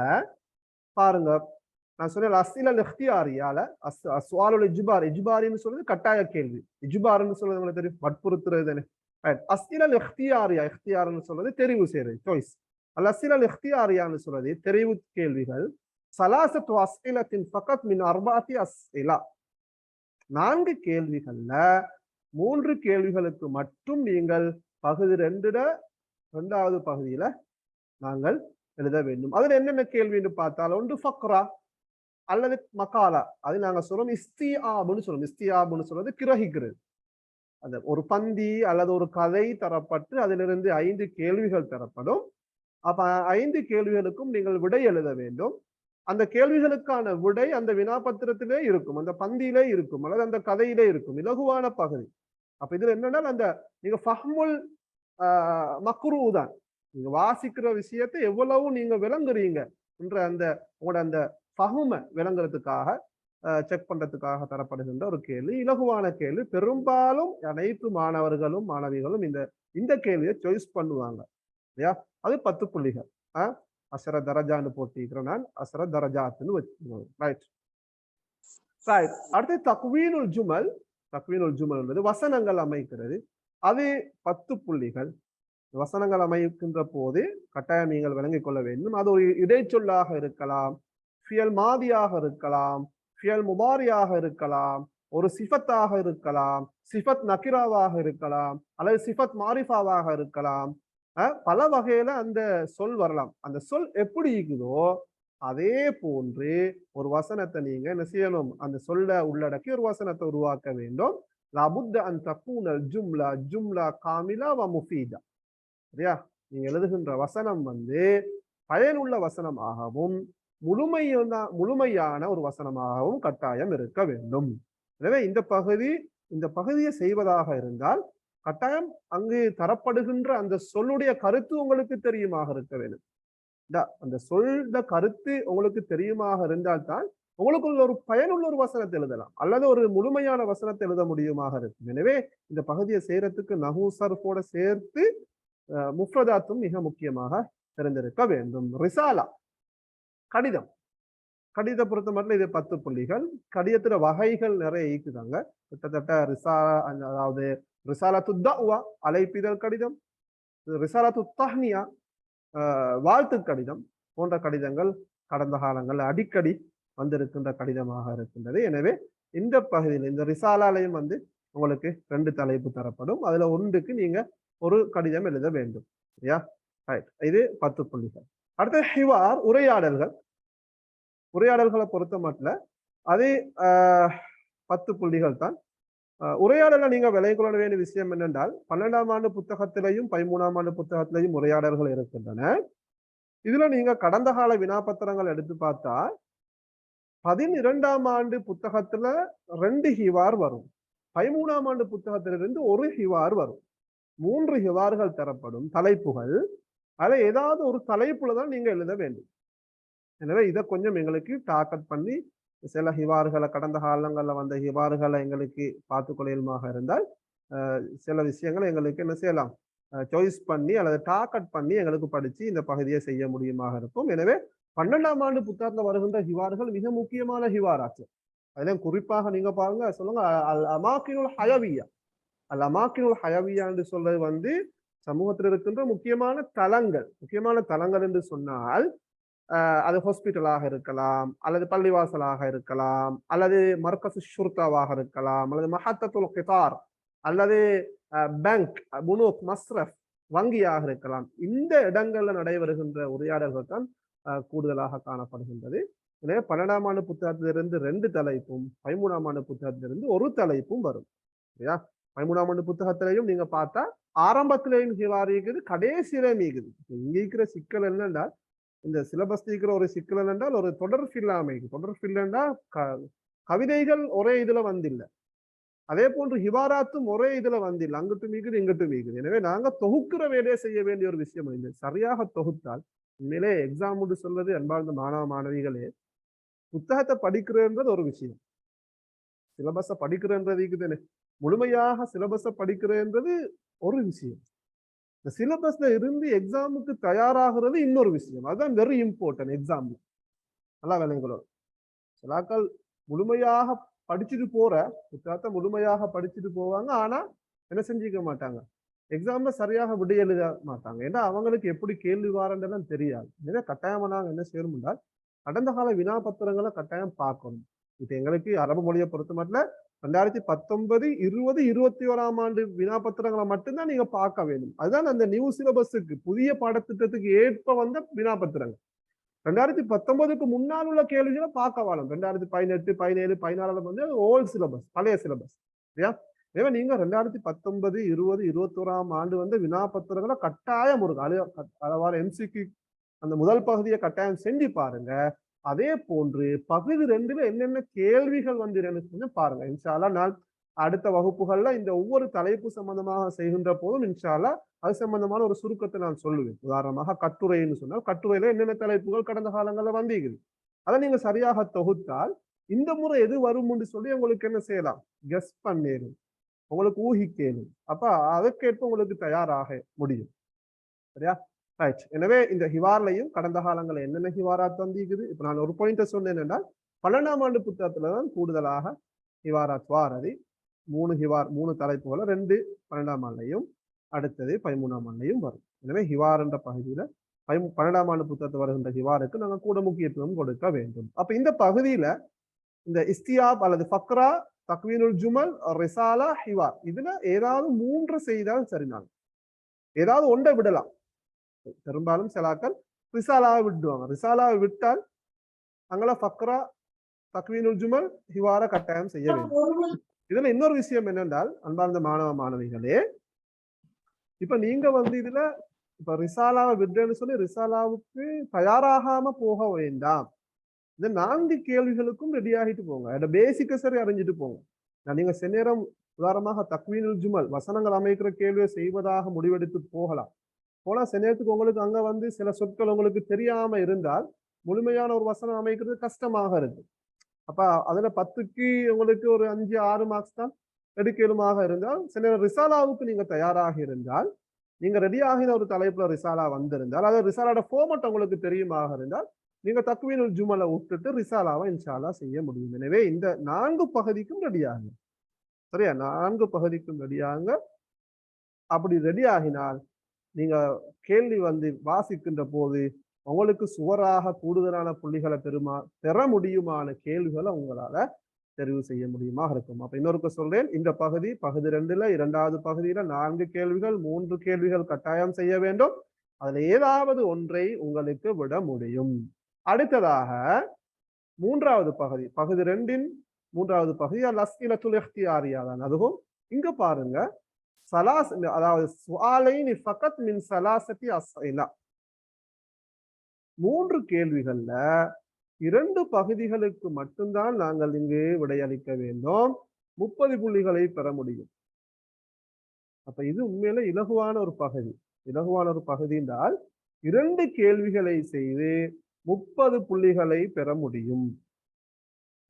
பாருங்க, நான் சொன்ன அஸ்இலல் இக்தியாரியால அஸ்வாலுல் இஜ்பார், இஜ்பாரின்னு சொல்றது கட்டாய கேள்வி, இஜ்பார்னு சொல்றது உங்களுக்கு தெரியும் வற்புறுத்துறது தானே. அஸ்இலல் இக்தியாரியா, இக்தியார்னு சொல்றது தெரிவு செய்யறது, சாய்ஸ். அல் அஸ்இலல் இக்தியாரியான்னு சொல்றது தெரிவு கேள்விகள். சலாசத்து அஸ்இலத்தின் ஃபகத் மின் அர்பாத்தி அஸ்இலா, 4 கேள்விகள்ல 3 கேள்விகளுக்கு மட்டும் நீங்கள் பகுதி 2வது பகுதியில நாங்கள் எழுத வேண்டும். அதுல என்னென்ன கேள்வின்னு பார்த்தால், ஒன்று ஃபக்ரா அல்லது மகாலா, அது நாங்க சொல்றோம் இஸ்திஆப்னு சொல்றோம். இஸ்திஆப்னு சொல்றது கிரகிக்கிறது. அந்த ஒரு பந்தி அல்லது ஒரு கதை தரப்பட்டு அதிலிருந்து 5 கேள்விகள் தரப்படும். அப்ப 5 கேள்விகளுக்கும் நீங்கள் விடை எழுத வேண்டும். அந்த கேள்விகளுக்கான விடை அந்த வினாபத்திரத்திலே இருக்கும், அந்த பந்தியிலே இருக்கும், அல்லது அந்த கதையிலே இருக்கும், இலகுவான பகுதி. அப்ப இதுல என்னன்னா, அந்த நீங்க ஃபஹ்முல் மக்ரூ தான், நீங்க வாசிக்கிற விஷயத்தை எவ்வளவு நீங்க விளங்குறீங்க என்ற அந்த உங்களோட அந்த ஃபஹ்ம விளங்குறதுக்காக செக் பண்றதுக்காக தரப்படுகின்ற ஒரு கேள்வி, இலகுவான கேள்வி. பெரும்பாலும் அனைத்து மாணவர்களும் மாணவிகளும் இந்த கேள்வியை சாய்ஸ் பண்ணுவாங்க இல்லையா. அது 10 புள்ளிகள். அசர தரஜான்னு போட்டிருக்கிறேன் நான், அசர தரஜாத்துன்னு வச்சுக்கோங்க. Right right. அடுத்து தக்வீனுல் ஜுமல். தக்வீனுல் ஜுமல் என்பது வசனங்கள் அமைக்கிறது. அது 10 புள்ளிகள். வசனங்கள் அமைக்கின்ற போது கட்டாயம் நீங்கள் விளங்கிக் கொள்ள வேண்டும். அது ஒரு இடைச்சொல்லாக இருக்கலாம், ஃபியல் மாதியாக இருக்கலாம், ஃபியல் முபாரியாக இருக்கலாம், ஒரு சிஃபத்தாக இருக்கலாம், சிஃபத் நக்கிராவாக இருக்கலாம், அல்லது சிஃபத் மாரிஃபாவாக இருக்கலாம். பல வகையில அந்த சொல் வரலாம். அந்த சொல் எப்படி இருக்குதோ அதே போன்று ஒரு வசனத்தை நீங்க என்ன செய்யணும், அந்த சொல்ல உள்ளடக்கி ஒரு வசனத்தை உருவாக்க வேண்டும். லபுத்த அன் தக்கூனல் ஜும்லா ஜும்லா காமிலா வ முஃபீதா. சரியா, நீங்க எழுதுகின்ற வசனம் பயனுள்ள வசனமாகவும் முழுமையான ஒரு வசனமாகவும் கட்டாயம் இருக்க வேண்டும். எனவே இந்த பகுதியை செய்வதாக இருந்தால் கட்டாயம் அங்கு தரப்படுகின்ற அந்த சொல்லுடைய கருத்து உங்களுக்கு தெரியுமாக இருக்க வேண்டும். அந்த சொல்ல கருத்து உங்களுக்கு தெரியுமாக இருந்தால்தான் உங்களுக்கு ஒரு பயனுள்ள ஒரு வசனத்தை எழுதலாம், அல்லது ஒரு முழுமையான வசனத்தை எழுத முடியுமாக இருக்கும். எனவே இந்த பகுதியை செய்யறதுக்கு நஹூ சர்ஃபோட சேர்த்து முஃப்ரதாத்தும் மிக முக்கியமாக தெரிந்திருக்க வேண்டும். ரிசாலா, கடிதம். கடிதத்தை பொறுத்த மட்டும் இது 10 புள்ளிகள். கடிதத்துல வகைகள் நிறைய இருக்குதாங்க. கிட்டத்தட்ட அதாவது ரிசாலத்து தஅவா, அழைப்பிதழ் கடிதம், ரிசாலத்து தஹ்னியா, வாழ்த்து கடிதம் போன்ற கடிதங்கள் கடந்த காலங்கள் அடிக்கடி வந்திருக்கின்ற கடிதமாக இருக்கின்றது. எனவே இந்த பகுதியில் இந்த ரிசாலாலையும் உங்களுக்கு 2 தலைப்பு தரப்படும். அதுல ஒன்றுக்கு நீங்க ஒரு கடிதம் எழுத வேண்டும். சரியா, ரைட். இது 10 புள்ளிகள். அடுத்த ஹிவார், உரையாடல்கள். உரையாடல்களை பொறுத்த மட்டும் அது 10 புள்ளிகள் தான். உரையாடல நீங்க விலை கொள்ள வேண்டிய விஷயம் என்னென்றால், 12ஆம் ஆண்டு புத்தகத்திலையும் 13ஆம் ஆண்டு புத்தகத்திலையும் உரையாடல்கள் இருக்கின்றன. இதுல நீங்க கடந்த கால வினாபத்திரங்கள் எடுத்து பார்த்தா 12ஆம் ஆண்டு புத்தகத்துல 2 ஹிவார் வரும், 13ஆம் ஆண்டு புத்தகத்திலிருந்து 1 ஹிவார் வரும். 3 ஹிவார்கள் தரப்படும் தலைப்புகள். அதுல ஏதாவது ஒரு தலைப்புல தான் நீங்க எழுத வேண்டும். எனவே இதை கொஞ்சம் எங்களுக்கு டார்கெட் பண்ணி சில ஹிவார்களை, கடந்த காலங்கள்ல வந்த ஹிவார்களை எங்களுக்கு பார்த்துக்கொள்ளுமாக இருந்தால் சில விஷயங்களை எங்களுக்கு என்ன செய்யலாம், சாய்ஸ் பண்ணி அல்லது டார்கெட் பண்ணி எங்களுக்கு படிச்சு இந்த பகுதியை செய்ய முடியுமாக இருக்கும். எனவே 12ஆம் ஆண்டு புத்தகத்துல வருகின்ற ஹிவார்கள் மிக முக்கியமான ஹிவாராச்சு. அதுலயும் குறிப்பாக நீங்க பாருங்க, சொல்லுங்க அல் அமாக்கினுல் ஹயவியா. அல் அமாக்கினுல் ஹயவியா என்று சொல்றது சமூகத்தில் இருக்கின்ற முக்கியமான தலங்கள் என்று சொன்னால் அது ஹாஸ்பிட்டலாக இருக்கலாம், அல்லது பள்ளிவாசலாக இருக்கலாம், அல்லது மர்கஸ் ஷுர்தாவாக இருக்கலாம், அல்லது மஹத்தத்துல் கிதார், அல்லது பேங்க், புனூக், மஸ்ரஃப், வங்கியாக இருக்கலாம். இந்த இடங்கள்ல நடைபெறுகின்ற உரையாடல்கள் தான் கூடுதலாக காணப்படுகின்றது. எனவே 12ஆம் ஆண்டு புத்தகத்திலிருந்து 2 தலைப்பும் 13ஆம் ஆண்டு புத்தகத்திலிருந்து 1 தலைப்பும் வரும். சரியா, 13ஆம் ஆண்டு புத்தகத்திலையும் நீங்க பார்த்தா ஆரம்பத்திலையும் ஹிவார் இருக்குது, கடைசியிலையும் இருக்குது. இங்க இருக்கிற சிக்கல் என்னன்னா, இந்த சிலபஸ் இருக்கிற ஒரு சிக்கல் என்றால் ஒரு தொடர்பில்லாமை. தொடர்பில்லைன்னா கவிதைகள் ஒரே இதுல வந்தில்லை, அதே போன்று ஹிவாராத்தும் ஒரே இதுல வந்தில்லை, அங்கிட்டும் மீக்குது இங்கிட்டும் மீக்குது. எனவே நாங்க தொகுக்கிற வேலையை செய்ய வேண்டிய ஒரு விஷயம். சரியாக தொகுத்தால் உண்மையிலே எக்ஸாம் சொல்றது அன்பார்ந்த மாணவ மாணவிகளே, புத்தகத்தை படிக்கிறன்றது ஒரு விஷயம். சிலபஸை படிக்கிறன்றது தானே, முழுமையாக சிலபஸை படிக்கிறன்றது ஒரு விஷயம். இந்த சிலபஸ்ல இருந்து எக்ஸாமுக்கு தயாராகிறது இன்னொரு விஷயம். அதுதான் வெரி இம்பார்ட்டன்ட் எக்ஸாம்ல. நல்லா விளங்குகிறோம். சிலாக்கள் முழுமையாக படிச்சுட்டு போற புத்தகத்தை முழுமையாக படிச்சுட்டு போவாங்க. ஆனா என்ன செஞ்சுக்க மாட்டாங்க, எக்ஸாம்ல சரியாக விடை எழுத மாட்டாங்க. ஏன்னா அவங்களுக்கு எப்படி கேள்வி வாரன்றதுலாம் தெரியாது. எனவே கட்டாயமா நாங்க என்ன செய்யணும் என்றால், கடந்த கால வினா பத்திரங்களை கட்டாயம் பார்க்கணும். இப்ப எங்களுக்கு அரபு மொழியை பொறுத்த மட்டும் 2019, 20, 21ஆம் ஆண்டு வினா பத்திரங்களை மட்டும்தான் நீங்க பார்க்க வேண்டும். அதுதான் அந்த நியூ சிலபஸுக்கு புதிய பாடத்திட்டத்துக்கு ஏற்ப வந்த வினா பத்திரங்கள். 2019க்கு முன்னால் உள்ள கேள்விகளை பார்க்க வாழும். 2018, 17, 16 வந்து ஓல்ட் சிலபஸ், பழைய சிலபஸ். சரியா? எனவே நீங்க 2019, 20, 21ஆம் ஆண்டு வந்து வினா பத்திரங்களை கட்டாயம் ஒரு அளவான எம்சிக்கு அந்த முதல் பகுதியை கட்டாயம் செஞ்சு பாருங்க. அதே போன்று பகுதி 2ல என்னென்ன கேள்விகள் வந்து கொஞ்சம் பாருங்க. இன்ஷா அல்லாஹ் நான் அடுத்த வகுப்புகள்ல இந்த ஒவ்வொரு தலைப்பு சம்பந்தமாக செய்கின்ற போதும் இன்ஷா அல்லாஹ் அது சம்பந்தமான ஒரு சுருக்கத்தை நான் சொல்லுவேன். உதாரணமாக கட்டுரைன்னு சொன்னால் கட்டுரையில என்னென்ன தலைப்புகள் கடந்த காலங்களில் வந்தீர்கள், அதை நீங்க சரியாக தொகுத்தால் இந்த முறை எது வரும் என்று சொல்லி உங்களுக்கு என்ன செய்யலாம், கெஸ் பண்ணிடும், உங்களுக்கு ஊகிக்கணும். அப்ப அதற்கேற்ப உங்களுக்கு தயாராக முடியும். சரியா? ரைட். எனவே இந்த ஹிவார்லையும் கடந்த காலங்களில் என்னென்ன ஹிவாராத் வந்திருக்குது. இப்ப நான் ஒரு பாயிண்ட சொன்னேன் என்றால் 12ஆம் ஆண்டு புத்தகத்துலதான் கூடுதலாக ஹிவாராத் வாரதி. 3 தலைப்புகளை 2 12ஆம் ஆண்டுலையும் அடுத்தது 13ஆம் ஆண்டுலையும் வரும். எனவே ஹிவார் என்ற பகுதியில 12ஆம் ஆண்டு புத்தகத்தை வருகின்ற ஹிவாருக்கு நாங்கள் கூட முக்கியத்துவம் கொடுக்க வேண்டும். அப்ப இந்த பகுதியில இந்த இஸ்தியாப் அல்லது ஃபக்ரா, தக்வீனுல் ஜுமல், ரிசாலா, ஹிவார் இதுல ஏதாவது 3 செய்தால் சரி. நான் ஏதாவது ஒன்றை விடலாம். பெரும்பாலும் சிலாக்கள் ரிசாலாவை விட்டுவாங்க. ரிசாலாவை விட்டால் அங்கே ஃபக்ரா, தக்வீனுல் ஜுமல், ஹிவார கட்டாயம் செய்ய வேண்டும். இதுல இன்னொரு விஷயம் என்னென்றால் அன்பார்ந்த மாணவ மாணவிகளே, இப்ப நீங்க வந்து இதுல இப்ப ரிசாலாவை விடுறேன்னு சொல்லி ரிசாலாவுக்கு தயாராகாம போக வேண்டாம். இந்த 4 கேள்விகளுக்கும் ரெடி ஆகிட்டு போங்க. பேசிக்க சரி அறிஞ்சிட்டு போங்க. நீங்க செந்நேரம் உதாரணமாக தக்வீனுல் ஜுமல் வசனங்கள் அமைக்கிற கேள்வியை செய்வதாக முடிவெடுத்து போகலாம். போனா சில உங்களுக்கு அங்க வந்து சில சொற்கள் உங்களுக்கு தெரியாம இருந்தால் முழுமையான ஒரு வசனம் அமைக்கிறது கஷ்டமாக இருக்கு. அப்ப அதுல 10க்கு உங்களுக்கு ஒரு 5, 6 மார்க்ஸ் தான் எடுக்கலுமாக இருந்தால், சில ரிசாலாவுக்கு நீங்க தயாராக இருந்தால், நீங்க ரெடி ஆகின ஒரு தலைப்புல ரிசாலா வந்திருந்தால், அதாவது ரிசாலாவோட ஃபார்மட் உங்களுக்கு தெரியுமாக இருந்தால், நீங்க தக்வீனுல் ஜுமலை விட்டுட்டு ரிசாலாவை இன்ஷா அல்லாஹ் செய்ய முடியும். எனவே இந்த 4 பகுதிக்கும் ரெடி ஆகுங்க. சரியா? 4 பகுதிக்கும் ரெடி ஆகுங்க. அப்படி ரெடி ஆகினால் நீங்க கேள்வி வந்து வாசிக்கின்ற போது உங்களுக்கு சுவராக கூடுதலான புள்ளிகளை பெற முடியுமான கேள்விகளை உங்களால தெரிவு செய்ய முடியுமா இருக்கும். அப்ப இன்னொருக்கு சொல்றேன், இந்த பகுதி 2ல 2வது பகுதியில 4 கேள்விகள் 3 கேள்விகள் கட்டாயம் செய்ய வேண்டும். அதுல ஏதாவது ஒன்றை உங்களுக்கு விட முடியும். அடுத்ததாக 3வது பகுதி, பகுதி 2ன் 3வது பகுதி அல்-அஸ்இலத்துல் இக்தியாரியா தான். அதுவும் இங்க பாருங்க, அதாவது சுஆலைனி ஃபகத் மின் ஸலாஸத்தி அஸ்இலா, 3 கேள்விகள்ல 2 பகுதிகளுக்கு மட்டும்தான் நாங்கள் இங்கு விடையளிக்க வேண்டும். 30 புள்ளிகளை பெற முடியும். அப்ப இது உண்மையில இலகுவான ஒரு பகுதி. இலகுவான ஒரு பகுதி என்றால் 2 கேள்விகளை செய்து 30 புள்ளிகளை பெற முடியும்.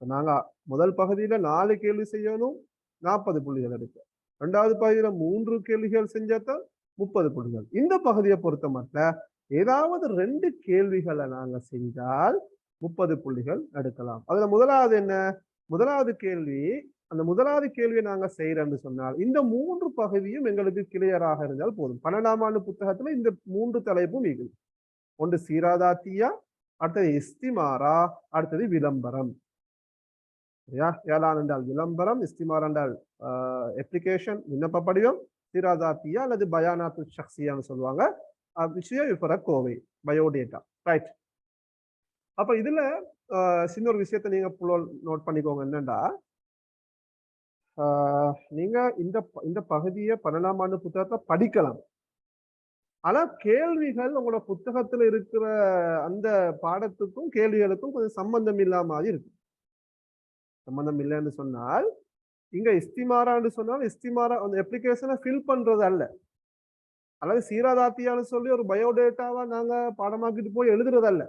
நாங்க முதல் பகுதியில 4 கேள்வி செய்யணும், 40 புள்ளிகள் எடுக்க. 2வது பகுதியில 3 கேள்விகள் செஞ்சாதான் 30 புள்ளிகள். இந்த பகுதியை பொறுத்த மட்டும் ஏதாவது 2 கேள்விகளை நாங்க செஞ்சால் 30 புள்ளிகள் எடுக்கலாம். அதுல முதலாவது என்ன? முதலாவது கேள்வி, அந்த முதலாவது கேள்வியை நாங்க செய்யறோம்னு சொன்னால் இந்த 3 பகுதியும் எங்களுக்கு கிளியராக இருந்தால் போதும். 12ஆம் ஆண்டு புத்தகத்துல இந்த 3 தலைப்பும் இருக்குது. ஒன்று சீராதாத்தியா, அடுத்தது இஸ்திமாரா, அடுத்தது விளம்பரம். ஏழான் என்றால் விளம்பரம், இஸ்திமார் என்றால் அப்ளிகேஷன் விண்ணப்ப படிவம், சீராதாத்தியா அல்லது பயானாத்து ஷக்சியான்னு சொல்லுவாங்க, விஷய விபர கோவை, பயோடேட்டா. ரைட். அப்ப இதுல சின்ன ஒரு விஷயத்த நீங்க நோட் பண்ணிக்கோங்க. என்னண்டா, நீங்க இந்த பகுதியை 12ஆம் ஆண்டு புத்தகத்தை படிக்கலாம். ஆனா கேள்விகள் உங்களோட புத்தகத்துல இருக்கிற அந்த பாடத்துக்கும் கேள்விகளுக்கும் கொஞ்சம் சம்பந்தம் இல்லாம மாதிரி இருக்கு. சம்பந்தம் இல்லைன்னு சொன்னால், இங்க இஸ்திமாரான்னு சொன்னால் இஸ்திமாரா அந்த அப்ளிகேஷனை ஃபில் பண்றது அல்ல. அல்லது சீராதாத்தியான்னு சொல்லி ஒரு பயோடேட்டாவா நாங்க பாடமாக்கிட்டு போய் எழுதுறதல்ல,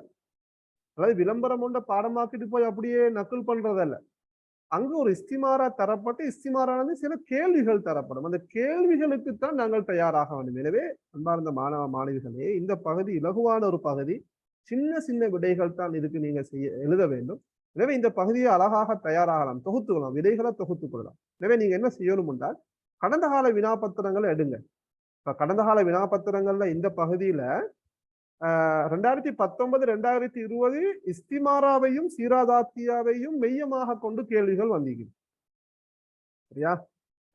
அதாவது விளம்பரம் கொண்ட பாடமாக்கிட்டு போய் அப்படியே நக்கல் பண்றதல்ல. அங்கு ஒரு இஸ்திமாரா தரப்பட்டு இஸ்திமாரானது சில கேள்விகள் தரப்படும். அந்த கேள்விகளுக்குத்தான் நாங்கள் தயாராக வேண்டும். எனவே அன்பார்ந்த மாணவ மாணவிகளே, இந்த பகுதி இலகுவான ஒரு பகுதி. சின்ன சின்ன விடைகள் தான் இதுக்கு நீங்க எழுத வேண்டும். எனவே இந்த பகுதியை அழகாக தயாராகலாம், தொகுத்துக்கலாம், விடைகளை தொகுத்துக் கொள்ளலாம். எனவே நீங்க என்ன செய்யணும் என்றால், கடந்த கால வினாப்பத்திரங்களை எடுங்க. இப்ப கடந்த கால வினாப்பத்திரங்கள்ல இந்த பகுதியில 2019 2020 இஸ்திமாராவையும் சீராதாத்தியாவையும் மெய்யமாக கொண்டு கேள்விகள் வந்தீங்க. சரியா?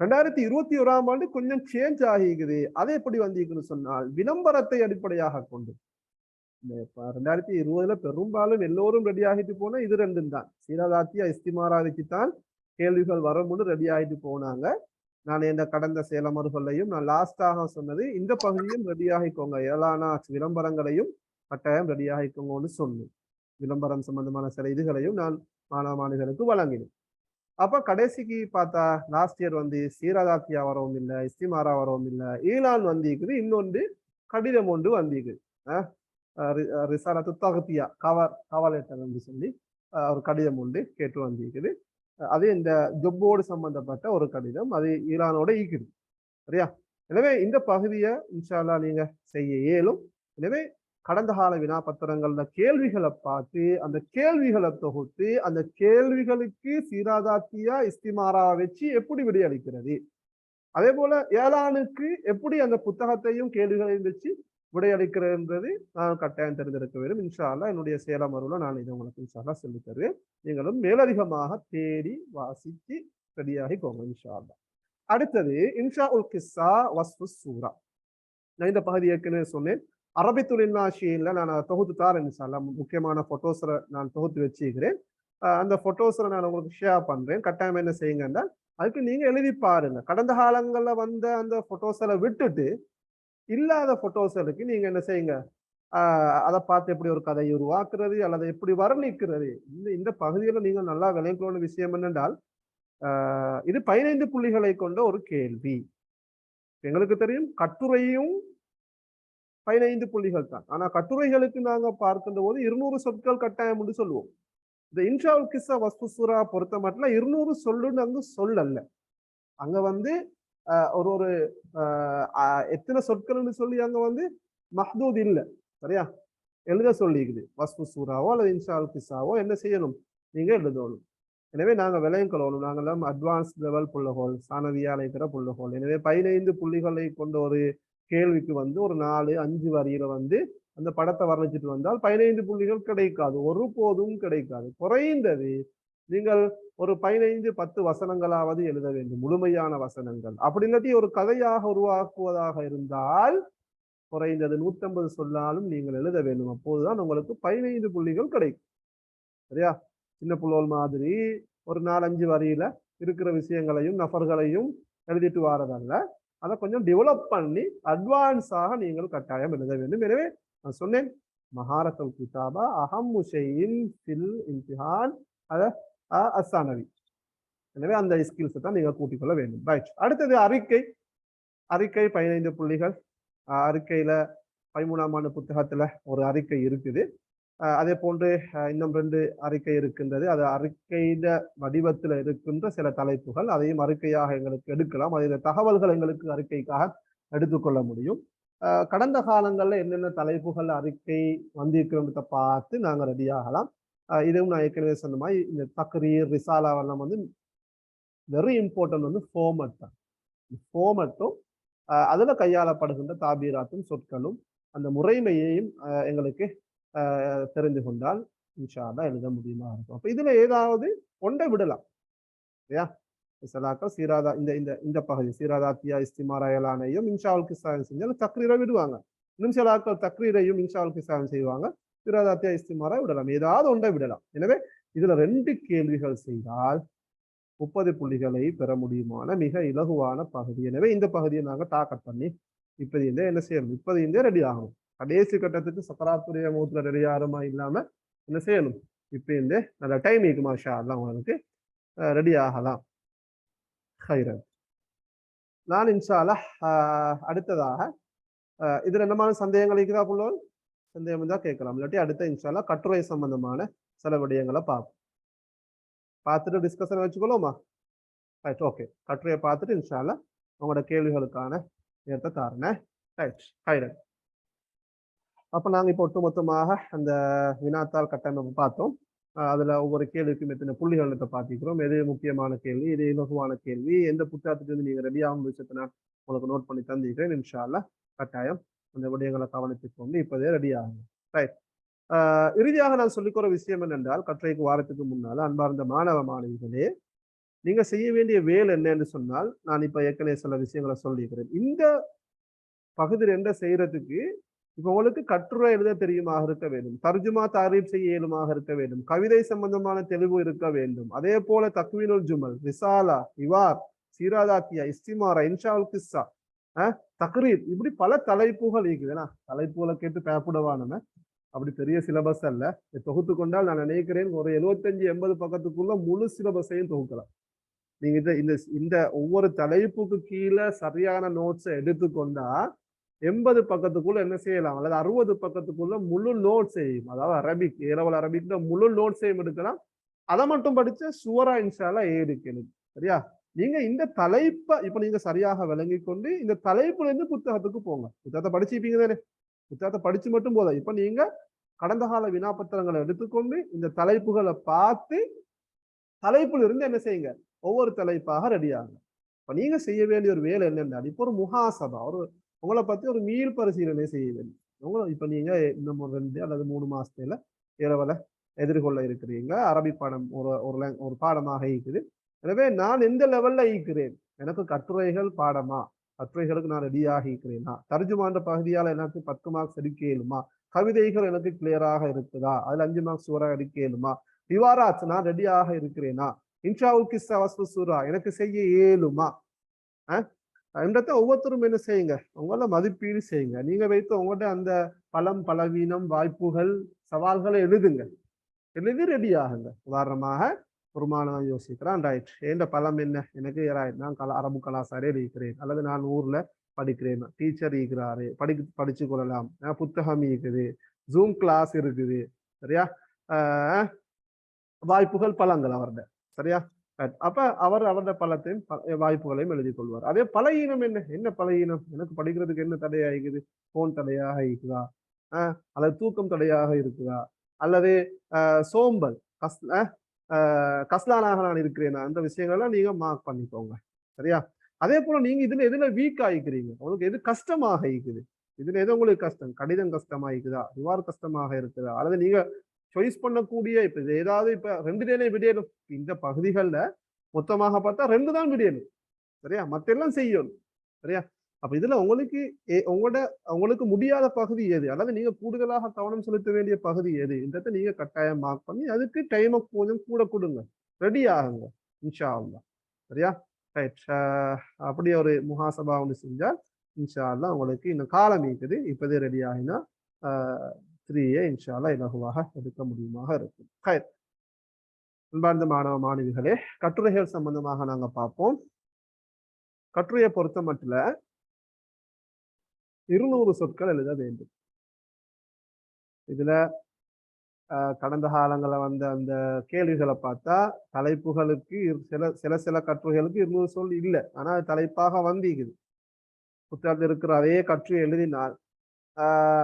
2021ஆம் ஆண்டு கொஞ்சம் சேஞ்ச் ஆகிக்குது. அது எப்படி வந்தீங்கன்னு சொன்னால், விளம்பரத்தை அடிப்படையாக கொண்டு. 2020ல பெரும்பாலும் எல்லோரும் ரெடி ஆகிட்டு போனா இது ரெண்டும் தான். சீராதாத்தியா இஸ்திமாராவுக்கு தான் கேள்விகள் வரும்னு ரெடி ஆகிட்டு போனாங்க. நான் இந்த கடந்த சேலமறுகளையும் நான் லாஸ்டாக சொன்னது, இந்த பகுதியும் ரெடி ஆகிக்கோங்க, ஏலானா விளம்பரங்களையும் கட்டாயம் ரெடி ஆகிக்கோங்கன்னு சொன்னேன். விளம்பரம் சம்பந்தமான சில இதுகளையும் நான் மாணவ மாணவர்களுக்கு வழங்கினேன். அப்ப கடைசிக்கு பார்த்தா லாஸ்ட் இயர் வந்து சீராதாத்தியா வரவும் இல்லை, இஸ்திமாரா வரவும் இல்லை, ஈலான் வந்திக்குது, இன்னொன்று கடிதம் ஒன்று வந்திக்குது. ரிசாலத்து தகுதியா கவலேட்டர் என்று சொல்லி ஒரு கடிதம் ஒன்று கேட்டு வந்திருக்குது. அது இந்த ஜொப்போடு சம்பந்தப்பட்ட ஒரு கடிதம், அது ஈரானோட ஈக்குது. சரியா? எனவே இந்த பகுதியை இன்ஷா அல்லாஹ் நீங்க செய்ய இயலும். எனவே கடந்த கால வினாப்பத்திரங்கள்ல கேள்விகளை பார்த்து அந்த கேள்விகளை தொகுத்து அந்த கேள்விகளுக்கு சீராதாத்தியா இஸ்திமாரா வச்சு எப்படி விடையளிக்கிறது, அதே போல ஏலானுக்கு எப்படி அந்த புத்தகத்தையும் கேள்விகளையும் வச்சு விடையளிக்கிறதுன்றது நான் கட்டாயம் தெரிந்திருக்க வேண்டும். இன்ஷா அல்லாஹ் என்னுடைய சேலமருவில் நான் இதை உங்களுக்கு இன்ஷா அல்லாஹ் சொல்லித் தருவேன். நீங்களும் மேலதிகமாக தேடி வாசித்து ரெடியாகிக்கோங்க இன்ஷா அல்லாஹ். அடுத்தது இன்ஷா உல் கிஸ்ஸா வஸ்ஃபு சூரா. நான் இந்த பகுதி ஏற்கனவே சொன்னேன். அரபித்துல் நாஷியில நான் தொகுத்து தாரேன் இன்ஷா அல்லாஹ். முக்கியமான போட்டோஸை நான் தொகுத்து வச்சுக்கிறேன். அந்த போட்டோஸை நான் உங்களுக்கு ஷேர் பண்றேன். கட்டாயம் என்ன செய்யுங்கன்னா, அதுக்கு நீங்க எழுதி பாருங்க. கடந்த காலங்கள்ல வந்த அந்த போட்டோஸை விட்டுட்டு இல்லாத போட்டோஸ்களுக்கு நீங்க என்ன செய்யுங்க, அதை பார்த்து எப்படி ஒரு கதையை உருவாக்குறது அல்லது எப்படி வர்ணிக்கிறது. இந்த பகுதியில நீங்க நல்லா விளையாட விஷயம் என்னென்றால், இது 15 புள்ளிகளை கொண்ட ஒரு கேள்வி. எங்களுக்கு தெரியும் கட்டுரையும் 15 புள்ளிகள் தான். ஆனா கட்டுரைகளுக்கு நாங்க பார்க்கின்ற போது 200 சொற்கள் கட்டாயம் என்று சொல்லுவோம். இந்த இன்ஷா உல் கிஸ்ஸா வஸ்ஃபு சூரா பொறுத்த மட்டும் 200 சொல்லுன்னு அங்கு சொல்லல. அங்க வந்து ஒரு ஒரு எத்தனை சொற்கள்னு சொல்லி அங்க வந்து மஹ்தூத் இல்லை. சரியா? எழுத சொல்லிக்குது. வஸ்ஃபு சூராவோ அல்லது இன்ஷா உல் கிஸ்ஸாவோ என்ன செய்யணும், நீங்க எழுதணும். எனவே நாங்க விலையும் கொள்ளணும். நாங்கெல்லாம் அட்வான்ஸ் லெவல் புள்ளகோல், சாணவியால் இருக்கிற புள்ளகோல். எனவே 15 புள்ளிகளை கொண்ட ஒரு கேள்விக்கு வந்து ஒரு 4-5 வரியில வந்து அந்த படத்தை வர்ணிச்சுட்டு வந்தால் 15 புள்ளிகள் கிடைக்காது, ஒருபோதும் கிடைக்காது. குறைந்தது நீங்கள் ஒரு 15-10 வசனங்களாவது எழுத வேண்டும், முழுமையான வசனங்கள். அப்படி இல்லாட்டி ஒரு கதையாக உருவாக்குவதாக இருந்தால் குறைந்தது 150 சொல்லாலும் நீங்கள் எழுத வேண்டும். அப்போதுதான் உங்களுக்கு 15 புள்ளிகள் கிடைக்கும். சரியா? சின்ன புள்ளோல் மாதிரி ஒரு 4-5 வரியில இருக்கிற விஷயங்களையும் நபர்களையும் எழுதிட்டு வாரதல்ல, அதை கொஞ்சம் டெவலப் பண்ணி அட்வான்ஸாக நீங்கள் கட்டாயம் எழுத வேண்டும். எனவே நான் சொன்னேன், மஹாரத்துல் கிதாபா அஹம்மு ஷைஇன் ஃபில் இம்திஹான் அஸ்ஸானவி. எனவே அந்த ஸ்கில்ஸை தான் நீங்க கூட்டிக் கொள்ள வேண்டும். ரைட். அடுத்தது அறிக்கை. அறிக்கை 15 புள்ளிகள். அறிக்கையில 13ஆம் ஆண்டு புத்தகத்துல ஒரு அறிக்கை இருக்குது. அதே போன்று இன்னும் 2 அறிக்கை இருக்கின்றது. அது அறிக்கையிட வடிவத்தில் இருக்கின்ற சில தலைப்புகள், அதையும் அறிக்கையாக எங்களுக்கு எடுக்கலாம். அதில் தகவல்கள் எங்களுக்கு அறிக்கைக்காக எடுத்துக்கொள்ள முடியும். கடந்த காலங்களில் என்னென்ன தலைப்புகள் அறிக்கை வந்திருக்கிறத பார்த்து நாங்கள் ரெடி ஆகலாம். இதுவும் நான் ஏற்கனவே சொன்ன மாதிரி இந்த தக்ரீர் ரிசாலாவெல்லாம் வந்து வெரி இம்பார்ட்டன்ட் வந்து ஃபார்மட் தான். ஃபார்மட்டும் அதுல கையாளப்படுகின்ற தாபீராத்தும் சொற்களும் அந்த முறைமையையும் எங்களுக்கு தெரிந்து கொண்டால் இன்ஷா அல்லாஹ் எழுத முடியுமா இருக்கும். அப்ப இதுல ஏதாவது ஒன்றை விடலாம் இல்லையா? சலாக்கள் சீராதா இந்த இந்த இந்த பகுதி சீராதாத்தியா இஸ்திமாரா ஏலானையும் இன்ஷா உல் கிஸ்ஸாவையும் செஞ்சாலும் தக்ரீரை விடுவாங்க. இன்னும் சிலாக்கள் தக்ரீரையும் இன்ஷா உல் கிஸ்ஸாவையும் செய்வாங்க. சீராதாத்தியா இஸ்திமாரா விடலாம், ஏதாவது ஒன்றை விடலாம். எனவே இதுல 2 கேள்விகள் செய்தால் 30 புள்ளிகளை பெற முடியுமான மிக இலகுவான பகுதி. எனவே இந்த பகுதியை நாங்க டார்கெட் பண்ணி இப்ப என்ன செய்யணும், இப்ப ரெடி ஆகணும். கடைசி கட்டத்துக்கு சக்கராத்துடைய மூத்துல ரெடி ஆகுமா இல்லாம என்ன செய்யணும், இப்ப நல்ல டைம் இருக்கு மாஷா அல்லாஹ் உங்களுக்கு ரெடி ஆகலாம். ஹைரன். நான் இன்ஷா அல்லாஹ் அடுத்ததாக இதுல என்னமான சந்தேகங்கள் இருக்குதா புள்ளோல்? சந்தேகம் இருந்தா கேட்கலாம். இல்லாட்டி அடுத்த இன்ஷால்லா கட்டுரை சம்பந்தமான சில விடயங்களை பார்த்துட்டு டிஸ்கஷன் வச்சுக்கொள்ளுமா? Right, okay. கட்டுரையை பார்த்துட்டு இன்ஷால்லா உங்களோட கேள்விகளுக்கான நேரத்தை தாரணேன். ரைட், ஹைரன். அப்ப நாங்க இப்போ ஒட்டுமொத்தமாக அந்த வினாத்தாள் கட்டமைப்பு பார்த்தோம். அதுல ஒவ்வொரு கேள்விக்கும் எத்தனை புள்ளிகள் பார்த்திக்கிறோம். எது முக்கியமான கேள்வி, எது இலகுவான கேள்வி, எந்த புத்தகத்துக்கு நீங்க ரெடியாகும் விஷயத்தை நான் உங்களுக்கு நோட் பண்ணி தந்திருக்கிறேன். இன்ஷால்லா கட்டாயம் அந்த விடயங்களை கவனித்துக் கொண்டு இப்போதே ரெடி ஆகும். ரைட். இறுதியாக நான் சொல்லிக்கிற விஷயம் என்னென்றால், கட்டுரைக்கு வாரத்துக்கு முன்னால அன்பார்ந்த மாணவ மாணவிகளே, நீங்க செய்ய வேண்டிய வேலை என்னன்னு சொன்னால், நான் இப்ப ஏற்கனவே சில விஷயங்களை சொல்லியிருக்கிறேன். இந்த பகுதி 2 செய்யறதுக்கு இப்ப உங்களுக்கு கட்டுரை எழுத தெரியுமாக இருக்க வேண்டும், தர்ஜுமா தாரீப் செய்ய இயலுமாக இருக்க வேண்டும், கவிதை சம்பந்தமான தெளிவு இருக்க வேண்டும், அதே போல தக்வீனுல் ஜுமல், ரிசாலா, இவார், சீராதாக்கியா, இஸ்திமாரா, இன்ஷாவுல் கிஸ்ஸா, தக்ரீர், இப்படி பல தலைப்புகள் இருக்குதுன்னா தலைப்புகளை கேட்டு பேப்பிடவான அப்படி பெரிய சிலபஸ் அல்ல. தொகுத்து கொண்டால் நான் நினைக்கிறேன் ஒரு 75-80 பக்கத்துக்குள்ள முழு சிலபஸையும் தொகுக்கலாம். நீங்க இந்த ஒவ்வொரு தலைப்புக்கு கீழே சரியான நோட்ஸை எடுத்துக்கொண்டா 80 பக்கத்துக்குள்ள என்ன செய்யலாம், அல்லது 60 பக்கத்துக்குள்ள முழு நோட் செய்யும். அதாவது அரபிக், ஏலவல் அரபிக்ல முழு நோட் செய்யும் எடுக்கலாம். அதை மட்டும் படிச்ச சுவரா இன்ஷால்லா எடுக்கணும். சரியா? நீங்க இந்த தலைப்பை இப்ப நீங்க சரியாக விளங்கி கொண்டு இந்த தலைப்புல இருந்து புத்தகத்துக்கு போங்க. புத்தகத்தை படிச்சுப்பீங்க தானே? புத்தகத்தை படிச்சு மட்டும் போதும். இப்ப நீங்க கடந்த கால வினாபத்திரங்களை எடுத்துக்கொண்டு இந்த தலைப்புகளை பார்த்து தலைப்புல இருந்து என்ன செய்யுங்க, ஒவ்வொரு தலைப்பாக ரெடி ஆகுங்க. இப்ப நீங்க செய்ய வேண்டிய ஒரு வேலை என்னன்னா, இப்போ ஒரு முஹாசபா, ஒரு உங்களை பத்தி ஒரு மீள் பரிசீலனை செய்ய வேண்டும். இப்ப நீங்க இன்னும் 2 அல்லது 3 மாசத்துல இரவல எதிர்கொள்ள இருக்கிறீங்க. அரபி பாடம் ஒரு பாடமாக இருக்குது. எனவே நான் எந்த லெவல்ல ஈக்கிறேன், எனக்கு கட்டுரைகள் பாடமா, கட்டுரைகளுக்கு நான் ரெடியாக இருக்கிறேனா, தர்ஜுமான்ற பகுதியால் எனக்கு 10 மார்க்ஸ் எடுக்க இயலுமா, கவிதைகள் எனக்கு கிளியராக இருக்குதா, அதுல 5 மார்க்ஸ் சூறா எடுக்க இயலுமா, விவாராத் நான் ரெடியாக இருக்கிறேனா, இன்ஷாவுல் கிஸ்ஸா வஸ்ஃபு சூரா எனக்கு செய்ய இயலுமா, என்றதை ஒவ்வொருத்தரும் என்ன செய்யுங்க, உங்கள மதிப்பீடு செய்யுங்க. நீங்க வைத்து உங்கள்கிட்ட அந்த பலம், பலவீனம், வாய்ப்புகள், சவால்களை எழுதுங்க. எழுதி ரெடி ஆகுங்க. உதாரணமாக ஒரு மாணவன் யோசிக்கிறான், ரைட், எந்த பலம் என்ன, எனக்கு நான் அரபு கலாசாரியில் இருக்கிறேன், அல்லது நான் ஊர்ல படிக்கிறேன், டீச்சர் இருக்கிறாரு, படிச்சு கொள்ளலாம், புத்தகம் இருக்குது, ஜூம் கிளாஸ் இருக்குது, சரியா, வாய்ப்புகள் பலங்கள் அவர்கிட்ட, சரியா. அப்ப அவருடைய பலத்தையும் வாய்ப்புகளையும் எழுதி கொள்வார். அதே பலகீனம் என்ன பலகீனம், எனக்கு படிக்கிறதுக்கு என்ன தடையாகுது, போன் தடையாக இருக்குதா, அல்லது தூக்கம் தடையாக இருக்குதா, அல்லது சோம்பல், கஸ்லானாக நான் இருக்கிறேனா, அந்த விஷயங்கள்லாம் நீங்க மார்க் பண்ணிக்கோங்க. சரியா? அதே போல நீங்க எதுல வீக் ஆகிக்கிறீங்க, உங்களுக்கு எது கஷ்டமாக இருக்குது, இதுல எது உங்களுக்கு கஷ்டம், கடிதம் கஷ்டமா இருக்குதா, ரிவார் கஷ்டமாக இருக்குதா, அல்லது நீங்க சாய்ஸ் பண்ணக்கூடிய இப்ப ஏதாவது இப்ப 2 விடியணும், இந்த பகுதிகளில் மொத்தமாக பார்த்தா 2 தான் விடியணும். சரியா? மத்த எல்லாம் செய்யணும். சரியா? அப்ப இதுல உங்களுக்கு முடியாத பகுதி எது, அல்லது நீங்க கூடுதலாக கவனம் செலுத்த வேண்டிய பகுதி எது என்றதை நீங்க கட்டாயம் மார்க் பண்ணி அதுக்கு டைமை கொஞ்சம் கூட கொடுங்க, ரெடி ஆகுங்க இன்ஷா அல்லாஹ். சரியா? ரைட். அப்படி ஒரு முஹாசபா ஒன்று செஞ்சால் இன்ஷா அல்லாஹ் உங்களுக்கு இன்னும் காலம் இருக்குது, இப்பதே ரெடி ஆகினா 3A இன்ஷா அல்லாஹ் இலகுவாக எடுக்க முடியுமாக இருக்கும். அன்பார்ந்த மாணவ மாணவிகளே, கட்டுரைகள் சம்பந்தமாக நாங்க பார்ப்போம். கட்டுரையை பொறுத்த மட்டும் 200 சொற்கள் எழுத வேண்டும். இதுல கடந்த காலங்களில் வந்த அந்த கேள்விகளை பார்த்தா தலைப்புகளுக்கு சில கட்டுரைகளுக்கு 200 சொல் இல்லை, ஆனா தலைப்பாக வந்திக்குது. புத்தகத்தில் இருக்கிற அதே கட்டுரை எழுதினால்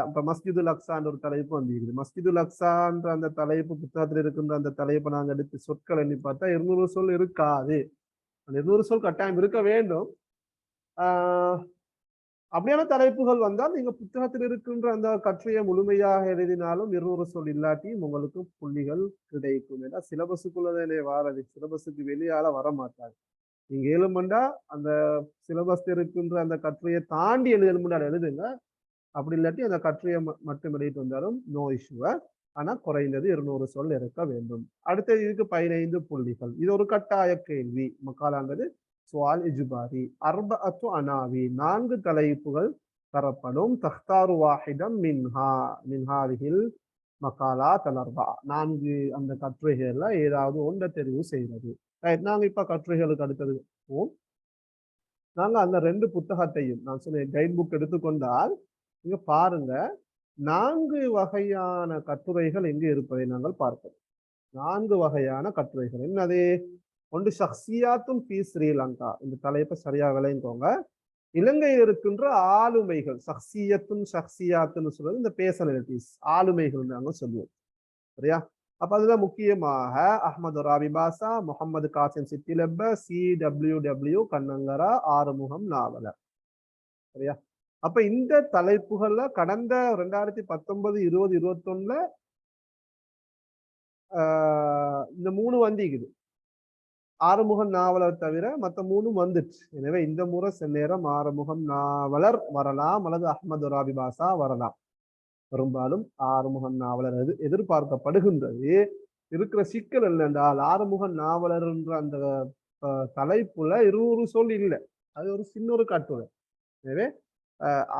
இப்ப மஸ்ஜிதுல் அக்ஸான்ற ஒரு தலைப்பு வந்திருக்குது. மஸ்ஜிதுல் அக்ஸான்ற அந்த தலைப்பு புத்தகத்தில் இருக்கின்ற அந்த தலைப்பை நாங்கள் எடுத்து சொற்கள் எண்ணி பார்த்தா 200 சொல் இருக்காது. அந்த 200 சொல் கட்டாயம் இருக்க வேண்டும். அப்படியான தலைப்புகள் வந்தால் நீங்க புத்தகத்தில் இருக்கின்ற அந்த கட்டுரையை முழுமையாக எழுதினாலும் 200 சொல் இல்லாட்டியும் உங்களுக்கு புள்ளிகள் கிடைக்கும். ஏன்னா சிலபஸுக்குள்ளதே வாரது, சிலபஸுக்கு வெளியால வர மாட்டாங்க. நீங்க எழுமண்டா அந்த சிலபஸ் இருக்கின்ற அந்த கட்டுரையை தாண்டி எழுதுங்க. அப்படி இல்லாட்டி அந்த கட்டுரையை மட்டும் எழுதிட்டு வந்தாலும் நோ இஷ்யூவ. ஆனா குறைந்தது 200 சொல் இருக்க வேண்டும். அடுத்தது இதுக்கு 15 புள்ளிகள். இது ஒரு கட்டாய கேள்வி. மக்காலாங்கிறது சுவால் இஜ்பாரி. அர்பஅத்து அனாவி, 4 தலைப்புகள் தரப்படும். தக்தாரு வாஹிதம் மின்ஹாதிஹில் மக்காலாத் அல்-அர்பா, 4 அந்த கட்டுரைகள்ல ஏதாவது ஒன்றை தெரிவு செய்வது. நாங்க இப்ப கட்டுரைகளுக்கு அடுத்தது நாங்க அந்த 2 புத்தகத்தையும் நான் சொன்ன கைட் புக் எடுத்துக்கொண்டால் இங்க பாருங்க 4 வகையான கட்டுரைகள் இங்கு இருப்பதை நாங்கள் பார்க்கிறோம். 4 வகையான கட்டுரைகள். என்னது? ஒன்று ஷக்சியாத்தும் பி ஸ்ரீலங்கா. இந்த தலைப்பை சரியா விளையுங்க. இலங்கையில் இருக்கின்ற ஆளுமைகள், ஷக்சியாத்துன்னு சொல்றது இந்த பேர்சனாலிட்டிஸ், ஆளுமைகள் நாங்கள் சொல்லுவோம். சரியா? அப்ப அதுல முக்கியமாக அஹ்மது ராபி பாசா, முகமது காசிம் சித்திலப்ப, CWW கண்ணங்கரா, ஆறுமுகம் நாவலர். சரியா? அப்ப இந்த தலைப்புகள்ல கடந்த 2019, 20, 21 இந்த 3 வந்திக்குது. ஆறுமுகம் நாவலர் தவிர மற்ற 3 வந்துச்சு. எனவே இந்த முறை சில நேரம் ஆறுமுகம் நாவலர் வரலாம் அல்லது அஹ்மது ராபி பாசா வரலாம். பெரும்பாலும் ஆறுமுகம் நாவலர் எதிர்பார்க்கப்படுகின்றது. இருக்கிற சிக்கல் என்னென்றால் ஆறுமுகம் நாவலர் என்ற அந்த தலைப்புல 20 சொல் இல்லை. அது ஒரு சின்ன ஒரு கட்டுரை. எனவே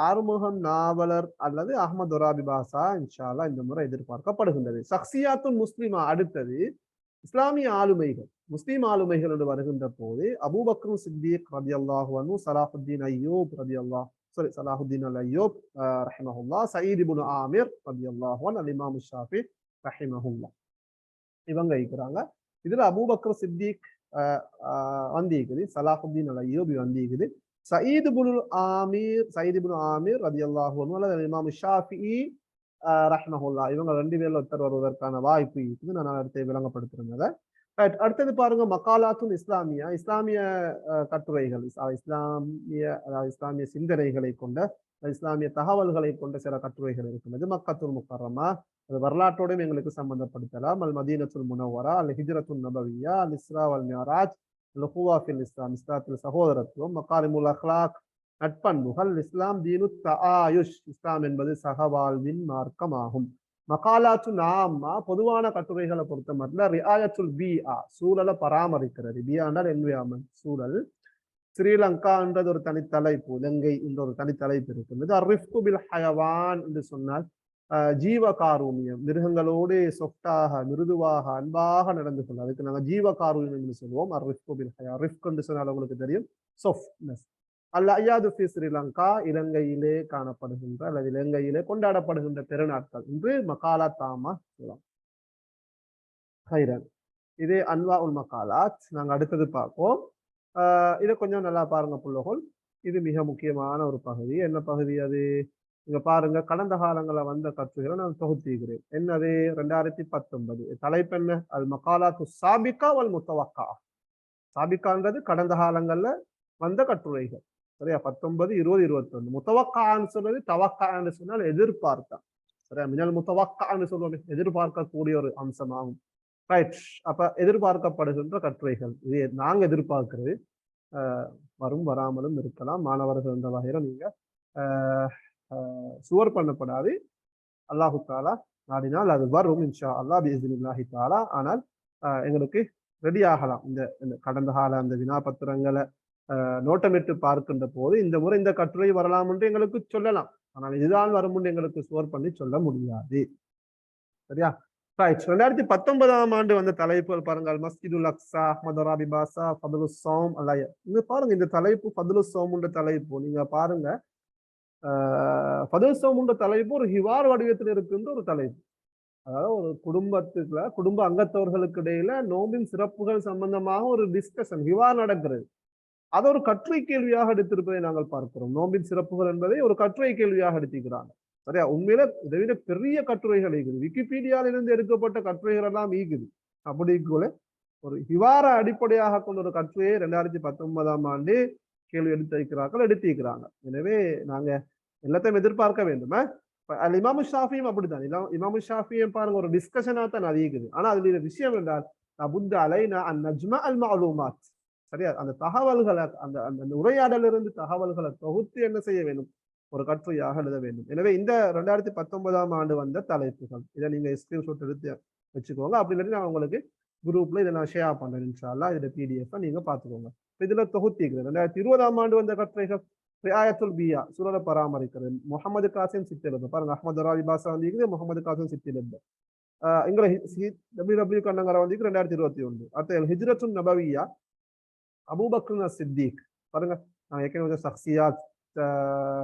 ஆறுமுகம் நாவலர் அல்லது அஹ்மது ராபி பாசா இன்ஷா அல்லாஹ் இந்த முறை எதிர்பார்க்கப்படுகின்றது. ஷக்சியாத்துல் முஸ்லிமா அடுத்தது இஸ்லாமிய ஆளுமைகள். முஸ்லிம் ஆளுமைகள் என்று வருகின்ற போது அபூபக்ர் சித்திக் ரலியல்லாஹு அன்ஹு, சலாஹுத்தீன் அய்யூப் ரலியல்லாஹு சலாஹுத்தீன் அல் அய்யூப் ரஹிமஹுல்லாஹ், சயீத் இப்னு ஆமிர் ரலியல்லாஹு அன்ஹு, அல் இமாம் ஷாஃபி ரஹிமஹுல்லாஹ், இவங்க இருக்கிறாங்க. இதுல அபூபக்ர் சித்திக் வந்திக்குது, சலாஹுத்தீன் அல் அய்யூப் வந்திக்குது, சயீத் இப்னு ஆமிர் ரலியல்லாஹு அன்ஹு அல்லது இமாம் ஷாஃபிஈ ரஹ்மஹுல்லாஹ், இவங்க 2 பேர்ல ஒருத்தர் வருவதற்கான வாய்ப்பு இருக்குது. நான் அடுத்து விளங்கப்படுத்துறேன். அடுத்தது பாருங்க மகாலாத்துல் இஸ்லாமியா, இஸ்லாமிய கட்டுரைகள், இஸ்லாமிய சிந்தனைகளை கொண்ட, இஸ்லாமிய தகவல்களை கொண்ட சில கட்டுரைகள் இருக்கிறது. மக்கத்துல் முக்கர்ரமா, அது வரலாற்றோடும் எங்களுக்கு சம்பந்தப்படுத்தலாம். அல் மதீனத்துல் முனவ்வரா, அல் ஹிஜ்ரத்துல் நபவியா, அல் இஸ்ரா வல் மிஅராஜ், அல் ஹுவா ஃபில் இஸ்லாம், இஸ்லாத்தில் சகோதரத்துவம், மகாரிமுல் அக்லாக், நட்பண்புகள், இஸ்லாம் தீனு தஆயுஷ், இஸ்லாம் என்பது சகவாழ்வின் மார்க்கமாகும். மகாலாத்து நாமா, பொதுவான கட்டுரைகளை பொறுத்த மட்டும் ரியாயத்துல் பிஆ, சூழலை பராமரிக்கிறது. பிஆண்டால் என்விரான்மெண்ட், சூழல். ஸ்ரீலங்கான்றது ஒரு தனித்தலைப்பு, இலங்கை என்ற ஒரு தனித்தலைப்பு இருக்கிறது. அர்ரிஃப்கு பில் ஹயவான் என்று சொன்னால் ஜீவகாருண்யம், மிருகங்களோடு சொஃப்டாக, மிருதுவாக, அன்பாக நடந்து கொள்ள, அதுக்கு நாங்கள் ஜீவகாருண்யம் என்று சொல்லுவோம். அர்ரிஃப்கு பில் ஹயா, ரிஃப்க் என்று சொன்னால் உங்களுக்கு தெரியும், சொஃப்ட்னஸ். அல் அய்யாது ஃபி ஸ்ரீலங்கா, இலங்கையிலே காணப்படுகின்ற அல்லது இலங்கையிலே கொண்டாடப்படுகின்ற பெருநாட்கள் என்று மகாலா தாமா சொல்லலாம். ஹைரன், இதே அன்வா உல் மகாலாத் நாங்க அடுத்தது பார்ப்போம். இதை கொஞ்சம் நல்லா பாருங்க புள்ளகோல். இது மிக முக்கியமான ஒரு பகுதி. என்ன பகுதி அது? இங்க பாருங்க, கடந்த காலங்களில் வந்த கட்டுரைகளை நான் தொகுத்திக்கிறேன். என்னது? 2019 தலைப்பு என்ன? அல் மகாலாத்து சாபிகா வல் முத்தவக்கா. சாபிகான்றது கடந்த காலங்கள்ல வந்த கட்டுரைகள். சரியா? 19, 20, 21. முத்தவக்கான்னு சொல்றது தவக்கான்னு சொன்னால் எதிர்பார்த்தா. சரியா? மினல் முத்தவக்கான்னு சொல்லுவோம், எதிர்பார்க்கக்கூடிய ஒரு அம்சமாகும். ரைட். அப்ப எதிர்பார்க்கப்படுகின்ற கட்டுரைகள் இது நாங்க எதிர்பார்க்கிறது. வரும் வராமலும் இருக்கலாம். மாணவர்கள் என்ற வகையில நீங்க சுவர் பண்ணப்படாது. அல்லாஹு தாலா நாடினால் அது வரும் இன்ஷா அல்லாஹ் பிஇஸ்னில்லாஹி தஆலா. ஆனால் எங்களுக்கு ரெடி ஆகலாம். இந்த கடந்த கால அந்த வினாபத்திரங்களை நோட்டமிட்டு பார்க்கின்ற போது இந்த முறை இந்த கட்டுரை வரலாம் என்று எங்களுக்கு சொல்லலாம். ஆனால் இதுதான் வரும் என்று எங்களுக்கு சுவர் பண்ணி சொல்ல முடியாது. சரியா? ரைட். 2019 ஆண்டு வந்த தலைப்புகள் பாருங்கள். மஸ்ஜிதுல் அக்ஸா, அஹ்மது ராபி பாசா, ஃபதுலுஸ் ஸௌம் அல்லாஹ். இங்க பாருங்க, இந்த தலைப்பு ஃபதுலுஸ் ஸௌம்ன்ற தலைப்பு நீங்க பாருங்க. ஃபதுலுஸ் ஸௌம்ன்ற தலைப்பு ஒரு ஹிவார் வடிவத்தில் இருக்கின்ற ஒரு தலைப்பு. அதாவது ஒரு குடும்ப அங்கத்தவர்களுக்கு இடையில நோம்பின் சிறப்புகள் சம்பந்தமாக ஒரு டிஸ்கஷன், ஹிவார் நடக்கிறது. அதை ஒரு கட்டுரை கேள்வியாக எடுத்திருப்பதை நாங்கள் பார்க்கிறோம். நோம்பின் சிறப்புகள் என்பதை ஒரு கட்டுரை கேள்வியாக எடுத்திருக்கிறாங்க. சரியா? உண்மையில இதை விட பெரிய கட்டுரைகள் இருக்குது. விக்கிபீடியாவிலிருந்து எடுக்கப்பட்ட கட்டுரைகள் எல்லாம் ஈக்குது. அப்படி கூட ஒரு ஹிவார அடிப்படையாக கொண்ட ஒரு கட்டுரையை 2019 ஆண்டு கேள்வி எடுத்திருக்கிறாங்க. எனவே நாங்க எல்லாத்தையும் எதிர்பார்க்க வேண்டுமா? அல் இமாமு ஷாஃபியும் அப்படித்தான். இமாமு ஷாஃபியும் பாருங்க ஒரு டிஸ்கஷனா தான் அதிகது. ஆனா அதுல விஷயம் என்றால் லபுத்த அலைனா அன் நஜ்மா அல் மஅலூமாத். சரியா? அந்த தகவல்களை அந்த உரையாடல இருந்து தகவல்களை தொகுத்து என்ன செய்ய வேண்டும்? ஒரு கட்டுரையாக எழுத வேண்டும். எனவே இந்த 2019 ஆண்டு வந்த தலைப்புகள் இதை நீங்க ஸ்கிரீன்ஷாட் எடுத்து வச்சுக்கோங்க. அப்படி இல்லாட்டி நான் உங்களுக்கு குரூப்ல இதை நான் ஷேர் பண்றேன் இன்ஷா அல்லாஹ். இதோட பிடிஎஃப் நீங்க பாத்துக்கோங்க. இதுல தொகுத்திக்கிறேன். 2020 ஆண்டு வந்த கட்டுரைகள் ரியாயத்துல் பியா, சூழலை பராமரிக்கிறது. முகமது காசிம் சித்திலப் பாருங்க, அஹ்மது ராபி பாசா வந்து முகமது காசிம் சித்திலப். இங்க WW கண்ணங்கர வந்து 2021. அடுத்த ஹிஜ்ரத்துன் நபவியா, அபூபக்ர் சித்திக். பாருங்க, நான் ஏற்கனவே ஷக்சியாத்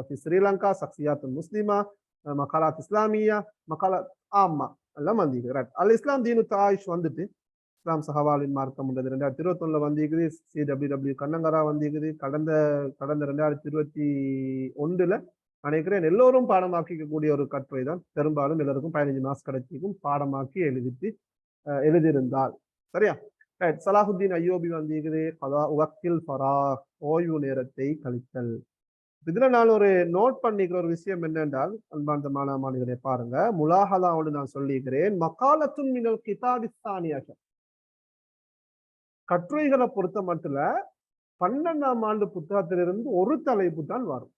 في ஸ்ரீலங்கா சக்சியாத் முஸ்லிமா மகாலாத் இஸ்லாமியா மகாலாத் ஆமா எல்லாம் வந்திருக்கு ரைட் அல் இஸ்லாம் தீனு தாயிஷ் வந்துட்டு இஸ்லாம் சஹவாலின் மார்க்கம் உள்ளது 2021 வந்திருக்குது CWW கண்ணங்கரா வந்திருக்குது கடந்த 2021 நினைக்கிறேன் எல்லோரும் பாடமாக்கிக்கக்கூடிய ஒரு கட்டுரை தான் பெரும்பாலும் எல்லாருக்கும் 15 மாசம் கிடைச்சிக்கும் பாடமாக்கி எழுதியிருந்தால் சரியா ரைட் சலாஹுத்தீன் ஐயோபி வந்திருக்குது வக்கில் ஃபரா ஓய்வு நேரத்தை கழித்தல் இதுல நான் ஒரு நோட் பண்ணிக்கிற ஒரு விஷயம் என்னென்றால் அன்பார்ந்த மாணவர்களை பாருங்க முலாஹலாவோடு நான் சொல்லிக்கிறேன் மக்காலத்துன் மினல் கிதாபிஸ்தானியாக கட்டுரைகளை பொறுத்த மட்டும் 12ஆம் ஆண்டு புத்தகத்திலிருந்து ஒரு தலைப்பு தான் வரும்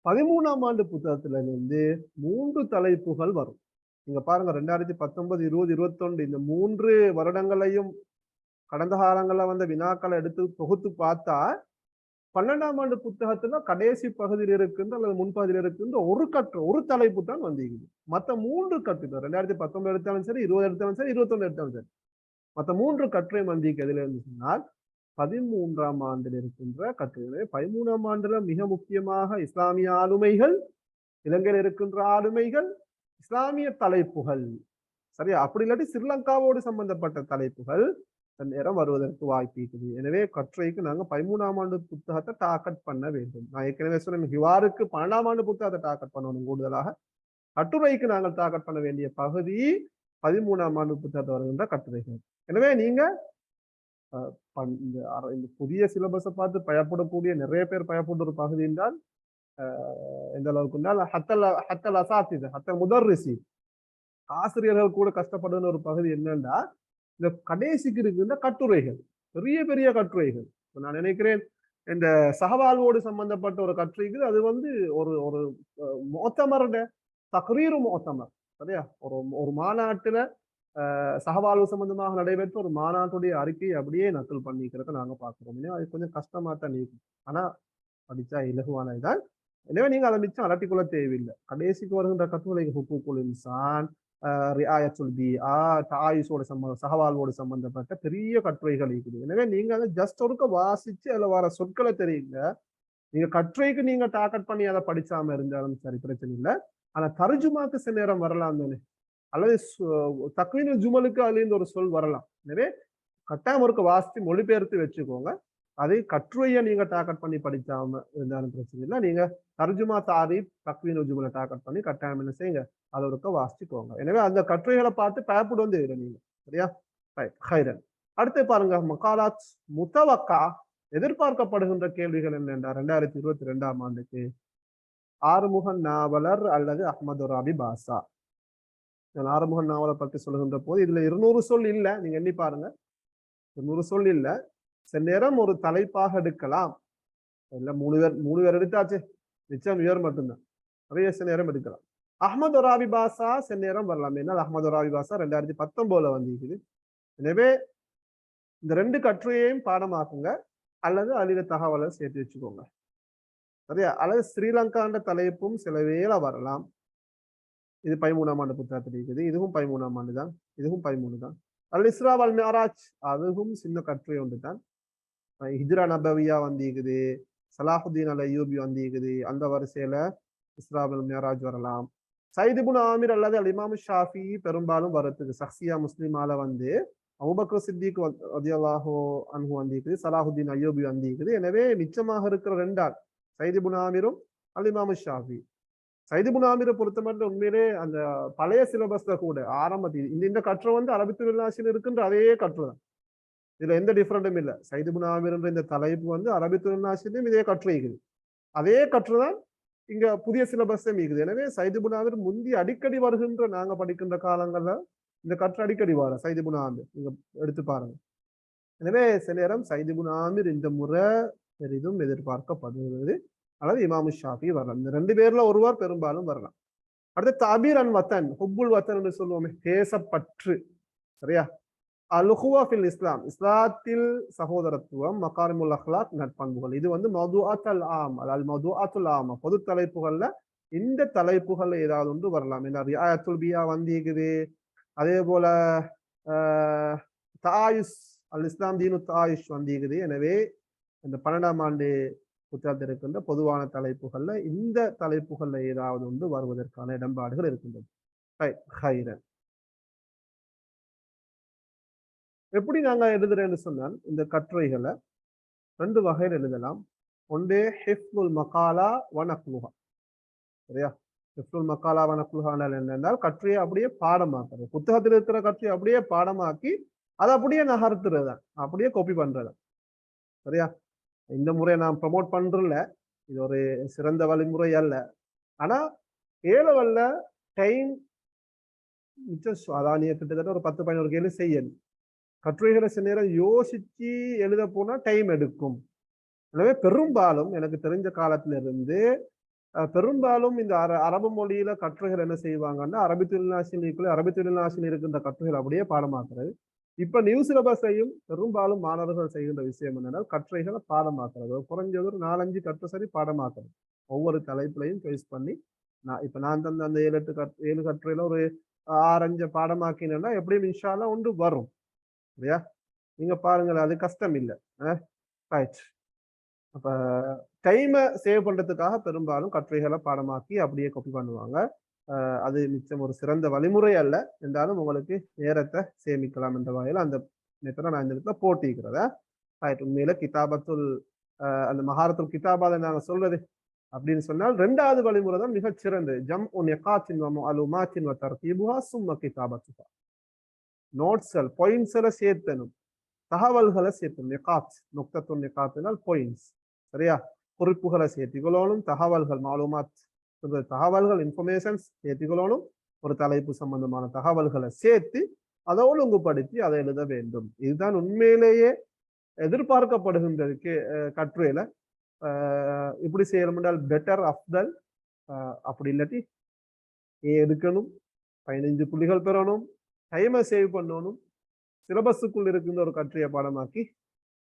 13ஆம் ஆண்டு புத்தகத்திலிருந்து 3 தலைப்புகள் வரும் நீங்க பாருங்க 2019 20 21 இந்த 3 வருடங்களையும் கடந்த காலங்கள்ல வந்த வினாக்களை எடுத்து தொகுத்து பார்த்தா 12ஆம் ஆண்டு புத்தகத்துல கடைசி பகுதியில் இருக்கின்ற அல்லது முன்பகுதியில் இருக்கின்ற ஒரு தலைப்பு தான் வந்திருக்குது மற்ற 3 கட்டுரை 2019 எடுத்தாலும் சரி 20 எடுத்தாலும் சரி 21 எடுத்தாலும் சரி மற்ற 3 கட்டுரை வந்திருக்கு எதுல இருந்து சொன்னால் 13ஆம் ஆண்டில் இருக்கின்ற கட்டுரை 13ஆம் ஆண்டுல மிக முக்கியமாக இஸ்லாமிய ஆளுமைகள் இலங்கையில் இருக்கின்ற ஆளுமைகள் இஸ்லாமிய தலைப்புகள் சரியா அப்படி இல்லாட்டி ஸ்ரீலங்காவோடு சம்பந்தப்பட்ட தலைப்புகள் நேரம் வருவதற்கு வாய்ப்பு இருக்குது எனவே கட்டுரைக்கு நாங்க 13ஆம் ஆண்டு புத்தகத்தை டார்கெட் பண்ண வேண்டும் நான் ஏற்கனவே சொன்னேன் ஹிவாருக்கு 12ஆம் ஆண்டு புத்தகத்தை டார்கெட் பண்ணணும் கூடுதலாக கட்டுரைக்கு நாங்கள் டார்கெட் பண்ண வேண்டிய பகுதி 13ஆம் ஆண்டு புத்தகத்தை வருகின்ற கட்டுரைகள் எனவே நீங்க இந்த புதிய சிலபஸை பார்த்து பயப்படக்கூடிய நிறைய பேர் பயப்பட்ட ஒரு பகுதி என்றால் எந்த அளவுக்கு என்றால் ஹத்தல் அசாத்திது ஹத்தல் முதர்ரிசி ஆசிரியர்கள் கூட கஷ்டப்படுற ஒரு பகுதி என்னன்னா இந்த கடைசிக்கு இருக்கின்ற கட்டுரைகள் பெரிய பெரிய கட்டுரைகள் நான் நினைக்கிறேன் இந்த சகவாழ்வோடு சம்பந்தப்பட்ட ஒரு கட்டுரைக்கு அது ஒரு ஒரு மோத்தமருட தக்ரீரு மோத்தமர் சரியா ஒரு மாநாட்டுல சகவாழ்வு சம்பந்தமாக நடைபெற்ற ஒரு மாநாட்டுடைய அறிக்கையை அப்படியே நக்கல் பண்ணிக்கிறத நாங்க பாக்குறோம் அது கொஞ்சம் கஷ்டமா தான் இருக்கும் ஆனா படிச்சா இலகுவானதுதான் எனவே நீங்க அதை மிச்சம் அலட்டிக்கொள்ள தேவையில்லை கடைசிக்கு வருகின்ற கட்டுரை ஹுக்கூக்குல் இன்சான் ரியாயத்துல் பிஆ தாயிஸோட சகவாழ்வோடு சம்பந்தப்பட்ட பெரிய கட்டுரைகள் இருக்குது எனவே நீங்க அதை ஜஸ்ட் ஒருக்க வாசிச்சு அதுல வர சொற்களை தெரியுங்க நீங்க கட்டுரைக்கு நீங்க டார்கெட் பண்ணி அதை படிச்சாம இருந்தாலும் சரி பிரச்சனை இல்லை ஆனா தர்ஜுமாக்கு சில நேரம் வரலாம் தானே அல்லது தக்வீனு ஜுமலுக்கு அதுல இருந்து ஒரு சொல் வரலாம் எனவே கட்டாயம் ஒருக்க வாசித்து மொழிபெயர்த்து வச்சுக்கோங்க அதை கட்டுரையை நீங்க டார்கெட் பண்ணி படிச்சாம இருந்தாலும் பிரச்சனை இல்லை நீங்க தர்ஜுமா தாரீப் தக்வீனு ஜுமலை டார்கெட் பண்ணி கட்டாயம் என்ன செய்யுங்க அதை ஒருக்க வாசிச்சுக்கோங்க எனவே அந்த கட்டுரைகளை பார்த்து பயப்படு வந்து நீங்க சரியா ஹைரன் அடுத்து பாருங்க மகாலாத் முத்தவக்கா எதிர்பார்க்கப்படுகின்ற கேள்விகள் என்னென்றா 2022ஆம் ஆண்டுக்கு ஆறுமுகன் நாவலர் அல்லது அஹ்மது ராபி பாஷா நான் ஆறுமுகன் நாவலர் பற்றி சொல்லுகின்ற போது இதுல 200 சொல் இல்லை நீங்க எண்ணி பாருங்க 200 சொல் இல்லை சில நேரம் ஒரு தலைப்பாக எடுக்கலாம் இல்ல 3 பேர் எடுத்தாச்சு நிச்சயம் இவர் மட்டும்தான் நிறைய சில நேரம் எடுக்கலாம் அஹ்மது ராபி பாஷா சில நேரம் வரலாம் ஏன்னா அஹ்மது ராபி பாஷா 2019 வந்திருக்குது எனவே இந்த 2 கட்டுரையையும் பாடமாக்குங்க அல்லது அழில தகவலை சேர்த்து வச்சுக்கோங்க சரியா அல்லது ஸ்ரீலங்காண்ட தலைப்பும் சில வேளை வரலாம் இது 13ஆம் ஆண்டு புத்தகத்தில் இருக்குது இதுவும் 13ஆம் ஆண்டு தான் இதுவும் 13 தான் அல் இஸ்ரா வல் மிஅராஜ் அதுவும் சின்ன கட்டுரை ஒன்று தான் ஹிஜ்ரா நபவியா வந்திருக்குது சலாஹுத்தீன் அல் அய்யூபி வந்திருக்குது அந்த வரிசையில இஸ்ரா வல் மிஅராஜ் வரலாம் சையத் இப்னு ஆமிர் அல்லது அல் இமாம் ஷாஃபி பெரும்பாலும் வரத்துக்கு சஹ்சியா முஸ்லிமால அபூபக்கர் சித்திக் ரலியல்லாஹு அன்ஹு வந்திருக்குது சலாஹுத்தீன் அய்யூபி வந்திருக்குது எனவே மிச்சமாக இருக்கிற 2 ஆள் சையத் இப்னு ஆமிரும் அல் இமாம் ஷாஃபி சையத் இப்னு ஆமிரை பொறுத்த மட்டும் உண்மையிலே அந்த பழைய சிலபஸ்ல கூட ஆரம்பத்தில் இந்த கட்டுரை அரபித்துல் நாசில் இருக்கின்ற அதே கட்டுரை தான் இதுல எந்த டிஃபரெண்டும் இல்லை சையத் இப்னு ஆமிர் என்ற இந்த தலைப்பு அரபித்துல் நாசிலையும் இதே கட்டுரை இருக்குது அதே கட்டுரை தான் இங்க புதிய சிலபஸே இருக்குது எனவே சையத் இப்னு ஆமிர் முந்தி அடிக்கடி வருகின்ற நாங்க படிக்கின்ற காலங்கள்ல இந்த கட்டுரை அடிக்கடி வர சையத் இப்னு ஆமிர் நீங்க எடுத்து பாருங்க எனவே சில நேரம் சையத் இப்னு ஆமிர் இந்த முறை பெரிதும் எதிர்பார்க்கப்படுகிறது அல்லது இமாம் ஷாஃபி வரலாம் இந்த 2 பேர்ல ஒருவர் பெரும்பாலும் வரலாம் அடுத்து தாபீர் அன் வத்தன் ஹுப்புல் வத்தன் என்று சொல்லுவோமே தேசப்பற்று சரியா அல்-உஹுவா ஃபில் இஸ்லாம் இஸ்லாத்தில் சகோதரத்துவம் மகாரிமுல் அஹ்லாக் நற்பண்புகள் இது மௌதுஆத்துல் ஆம் அல் மௌதுஆத்துல் ஆம் பொது தலைப்புகள்ல இந்த தலைப்புகள்ல ஏதாவது ஒன்று வரலாம் என்ன ரியாயத்துல் பியா வந்திருக்குது அதே போல தாயுஸ் அல் இஸ்லாம் தீனு தாயுஷ் வந்திருக்குது எனவே இந்த 12ஆம் ஆண்டு புத்தகத்தில் இருக்கின்ற பொதுவான தலைப்புகள்ல இந்த தலைப்புகள்ல ஏதாவது ஒன்று வருவதற்கான இடம்பாடுகள் இருக்கின்றது. எப்படி நாங்க எழுதுறேன்னு சொன்னால் இந்த கட்டுரைகளை 2 வகையில் எழுதலாம். ஒன்று ஹிஃப்துல் மகாலா வனக்லுஹா. சரியா? ஹிஃப்துல் மகாலா வனக்லுஹானால் என்னென்றால் கட்டுரையை அப்படியே பாடமாக்குறது. புத்தகத்தில் இருக்கிற கட்டுரையை அப்படியே பாடமாக்கி அதை அப்படியே நகர்த்துறது, அப்படியே காப்பி பண்றது. சரியா? இந்த முறையை நான் ப்ரமோட் பண்றல, இது ஒரு சிறந்த வழிமுறை அல்ல. ஆனா ஏலவல்ல டைம் மிச்சம், அதான் நீங்க கிட்டத்தட்ட ஒரு 10-11 கேள்வி செய்யணும். கட்டுரைகளை சில நேரம் யோசிச்சு எழுத போனா டைம் எடுக்கும். எனவே பெரும்பாலும் எனக்கு தெரிஞ்ச காலத்துல இருந்து பெரும்பாலும் இந்த அரபு மொழியில கட்டுரைகள் என்ன செய்வாங்கன்னா, அரபி தொழில் இருக்கின்ற கட்டுரைகள் அப்படியே பாடமாக்குறது. இப்ப நியூ சிலபஸையும் பெரும்பாலும் மாணவர்கள் செய்கின்ற விஷயம் என்னன்னா, கட்டுரைகளை பாடமாக்குறது. குறைஞ்சது ஒரு 4-5 கட்டுரை சரி பாடமாக்குறது. ஒவ்வொரு தலைப்புலையும் பேஸ் பண்ணி நான் தந்த அந்த 7 கட்டுரையில ஒரு 6-5 பாடமாக்கினா எப்படியும் இன்ஷா அல்லாஹ் ஒன்று வரும். இல்லையா? நீங்க பாருங்கள், அது கஷ்டம் இல்லை. ரைட். அப்ப டைமை சேவ் பண்றதுக்காக பெரும்பாலும் கட்டுரைகளை பாடமாக்கி அப்படியே காப்பி பண்ணுவாங்க. அது மிச்சம் ஒரு சிறந்த வழிமுறை அல்ல என்றாலும் உங்களுக்கு நேரத்தை சேமிக்கலாம் என்ற வகையில் அந்த நேரத்தை நான் இந்த இடத்துல போட்டிக்கிறத. ரைட். உண்மையில கிதாபத்துல் அந்த மஹாரத்துல் கிதாபாத நாங்க சொல்றது அப்படின்னு சொன்னால் 2வது வழிமுறை தான் மிகச் சிறந்தது. நோட்ஸ்கள், பாயிண்ட்ஸ்களை சேர்த்தனும், தகவல்களை சேர்த்தணும். நிகாத், நுக்தத்துன் நிகாத்தினால் பாயிண்ட்ஸ். சரியா? குறிப்புகளை சேர்த்திக்கொள்ளணும், தகவல்கள் மாலுமாத் தகவல்கள் இன்ஃபர்மேஷன்ஸ் சேர்த்திக்கொள்ளணும், ஒரு தலைப்பு சம்பந்தமான தகவல்களை சேர்த்து அதை ஒழுங்குபடுத்தி அதை எழுத வேண்டும். இதுதான் உண்மையிலேயே எதிர்பார்க்கப்படுகின்றது கட்டுரையில. இப்படி செய்யணும் என்றால் பெட்டர், அஃப்தல். அப்படி இல்லாட்டி எடுக்கணும், 15 புள்ளிகள் பெறணும், டைமை சேவ் பண்ணணும், சிலபஸுக்குள் இருக்கின்ற ஒரு கட்டுரையை பாடமாக்கி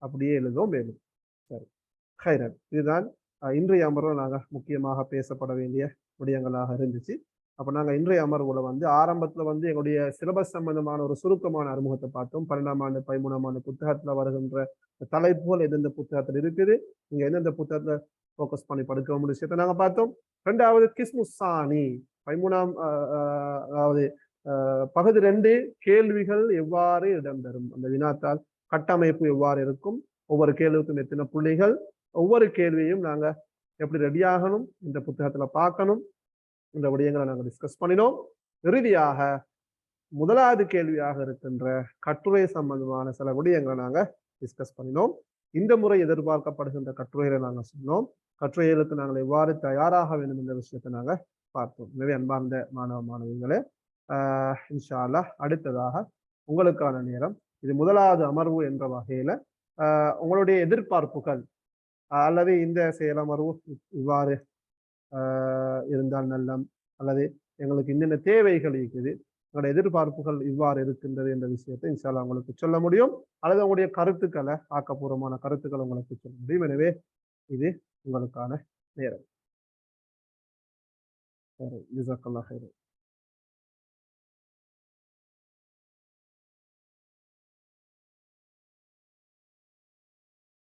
அப்படியே எழுதவும் வேணும். சரி, ஹைரன். இதுதான் இன்றைய அமர்வில் நாங்கள் முக்கியமாக பேசப்பட வேண்டிய விடயங்களாக இருந்துச்சு. அப்போ நாங்கள் இன்றைய அமர்வுல ஆரம்பத்தில் எங்களுடைய சிலபஸ் சம்பந்தமான ஒரு சுருக்கமான அறிமுகத்தை பார்த்தோம். 12ஆம் ஆண்டு 13ஆம் ஆண்டு புத்தகத்தில் வருகின்ற தலைப்புகள் எந்தெந்த புத்தகத்தில் இருக்குது, நீங்க எந்தெந்த புத்தகத்துல ஃபோக்கஸ் பண்ணி படுக்க விஷயத்தை நாங்கள் பார்த்தோம். 2வது கிஸ்முசானி 13ஆம் அதாவது பகுதி 2 கேள்விகள் எவ்வாறு இடம்பெறும், அந்த வினாத்தால் கட்டமைப்பு எவ்வாறு இருக்கும், ஒவ்வொரு கேள்விக்கும் எத்தனை புள்ளிகள், ஒவ்வொரு கேள்வியும் நாங்க எப்படி ரெடியாகணும், இந்த புத்தகத்துல பார்க்கணும், இந்த விடயங்களை நாங்கள் டிஸ்கஸ் பண்ணினோம். இறுதியாக 1வது கேள்வியாக இருக்கின்ற கட்டுரை சம்பந்தமான சில விடயங்களை நாங்க டிஸ்கஸ் பண்ணினோம். இந்த முறை எதிர்பார்க்கப்படுகின்ற கட்டுரைகளை நாங்கள் சொன்னோம். கட்டுரைகளுக்கு நாங்கள் எவ்வாறு தயாராக வேண்டும் என்ற விஷயத்தை நாங்கள் பார்த்தோம். எனவே அன்பார்ந்த மாணவ மாணவிகளே, இன்ஷா அல்லாஹ் அடுத்ததாக உங்களுக்கான நேரம். இது 1வது அமர்வு என்ற வகையில உங்களுடைய எதிர்பார்ப்புகள் அல்லது இந்த செயலமர்வு இவ்வாறு இருந்தால் நல்லம், அல்லது எங்களுக்கு என்னென்ன தேவைகள் இருக்குது, உங்களுடைய எதிர்பார்ப்புகள் இவ்வாறு இருக்கின்றது என்ற விஷயத்தை இன்ஷா அல்லாஹ் உங்களுக்கு சொல்ல முடியும், அல்லது உங்களுடைய கருத்துக்களை, ஆக்கப்பூர்வமான கருத்துக்களை உங்களுக்கு சொல்ல முடியும். எனவே இது உங்களுக்கான நேரம். ஜஸாக்கல்லாஹ் ஹைரன்.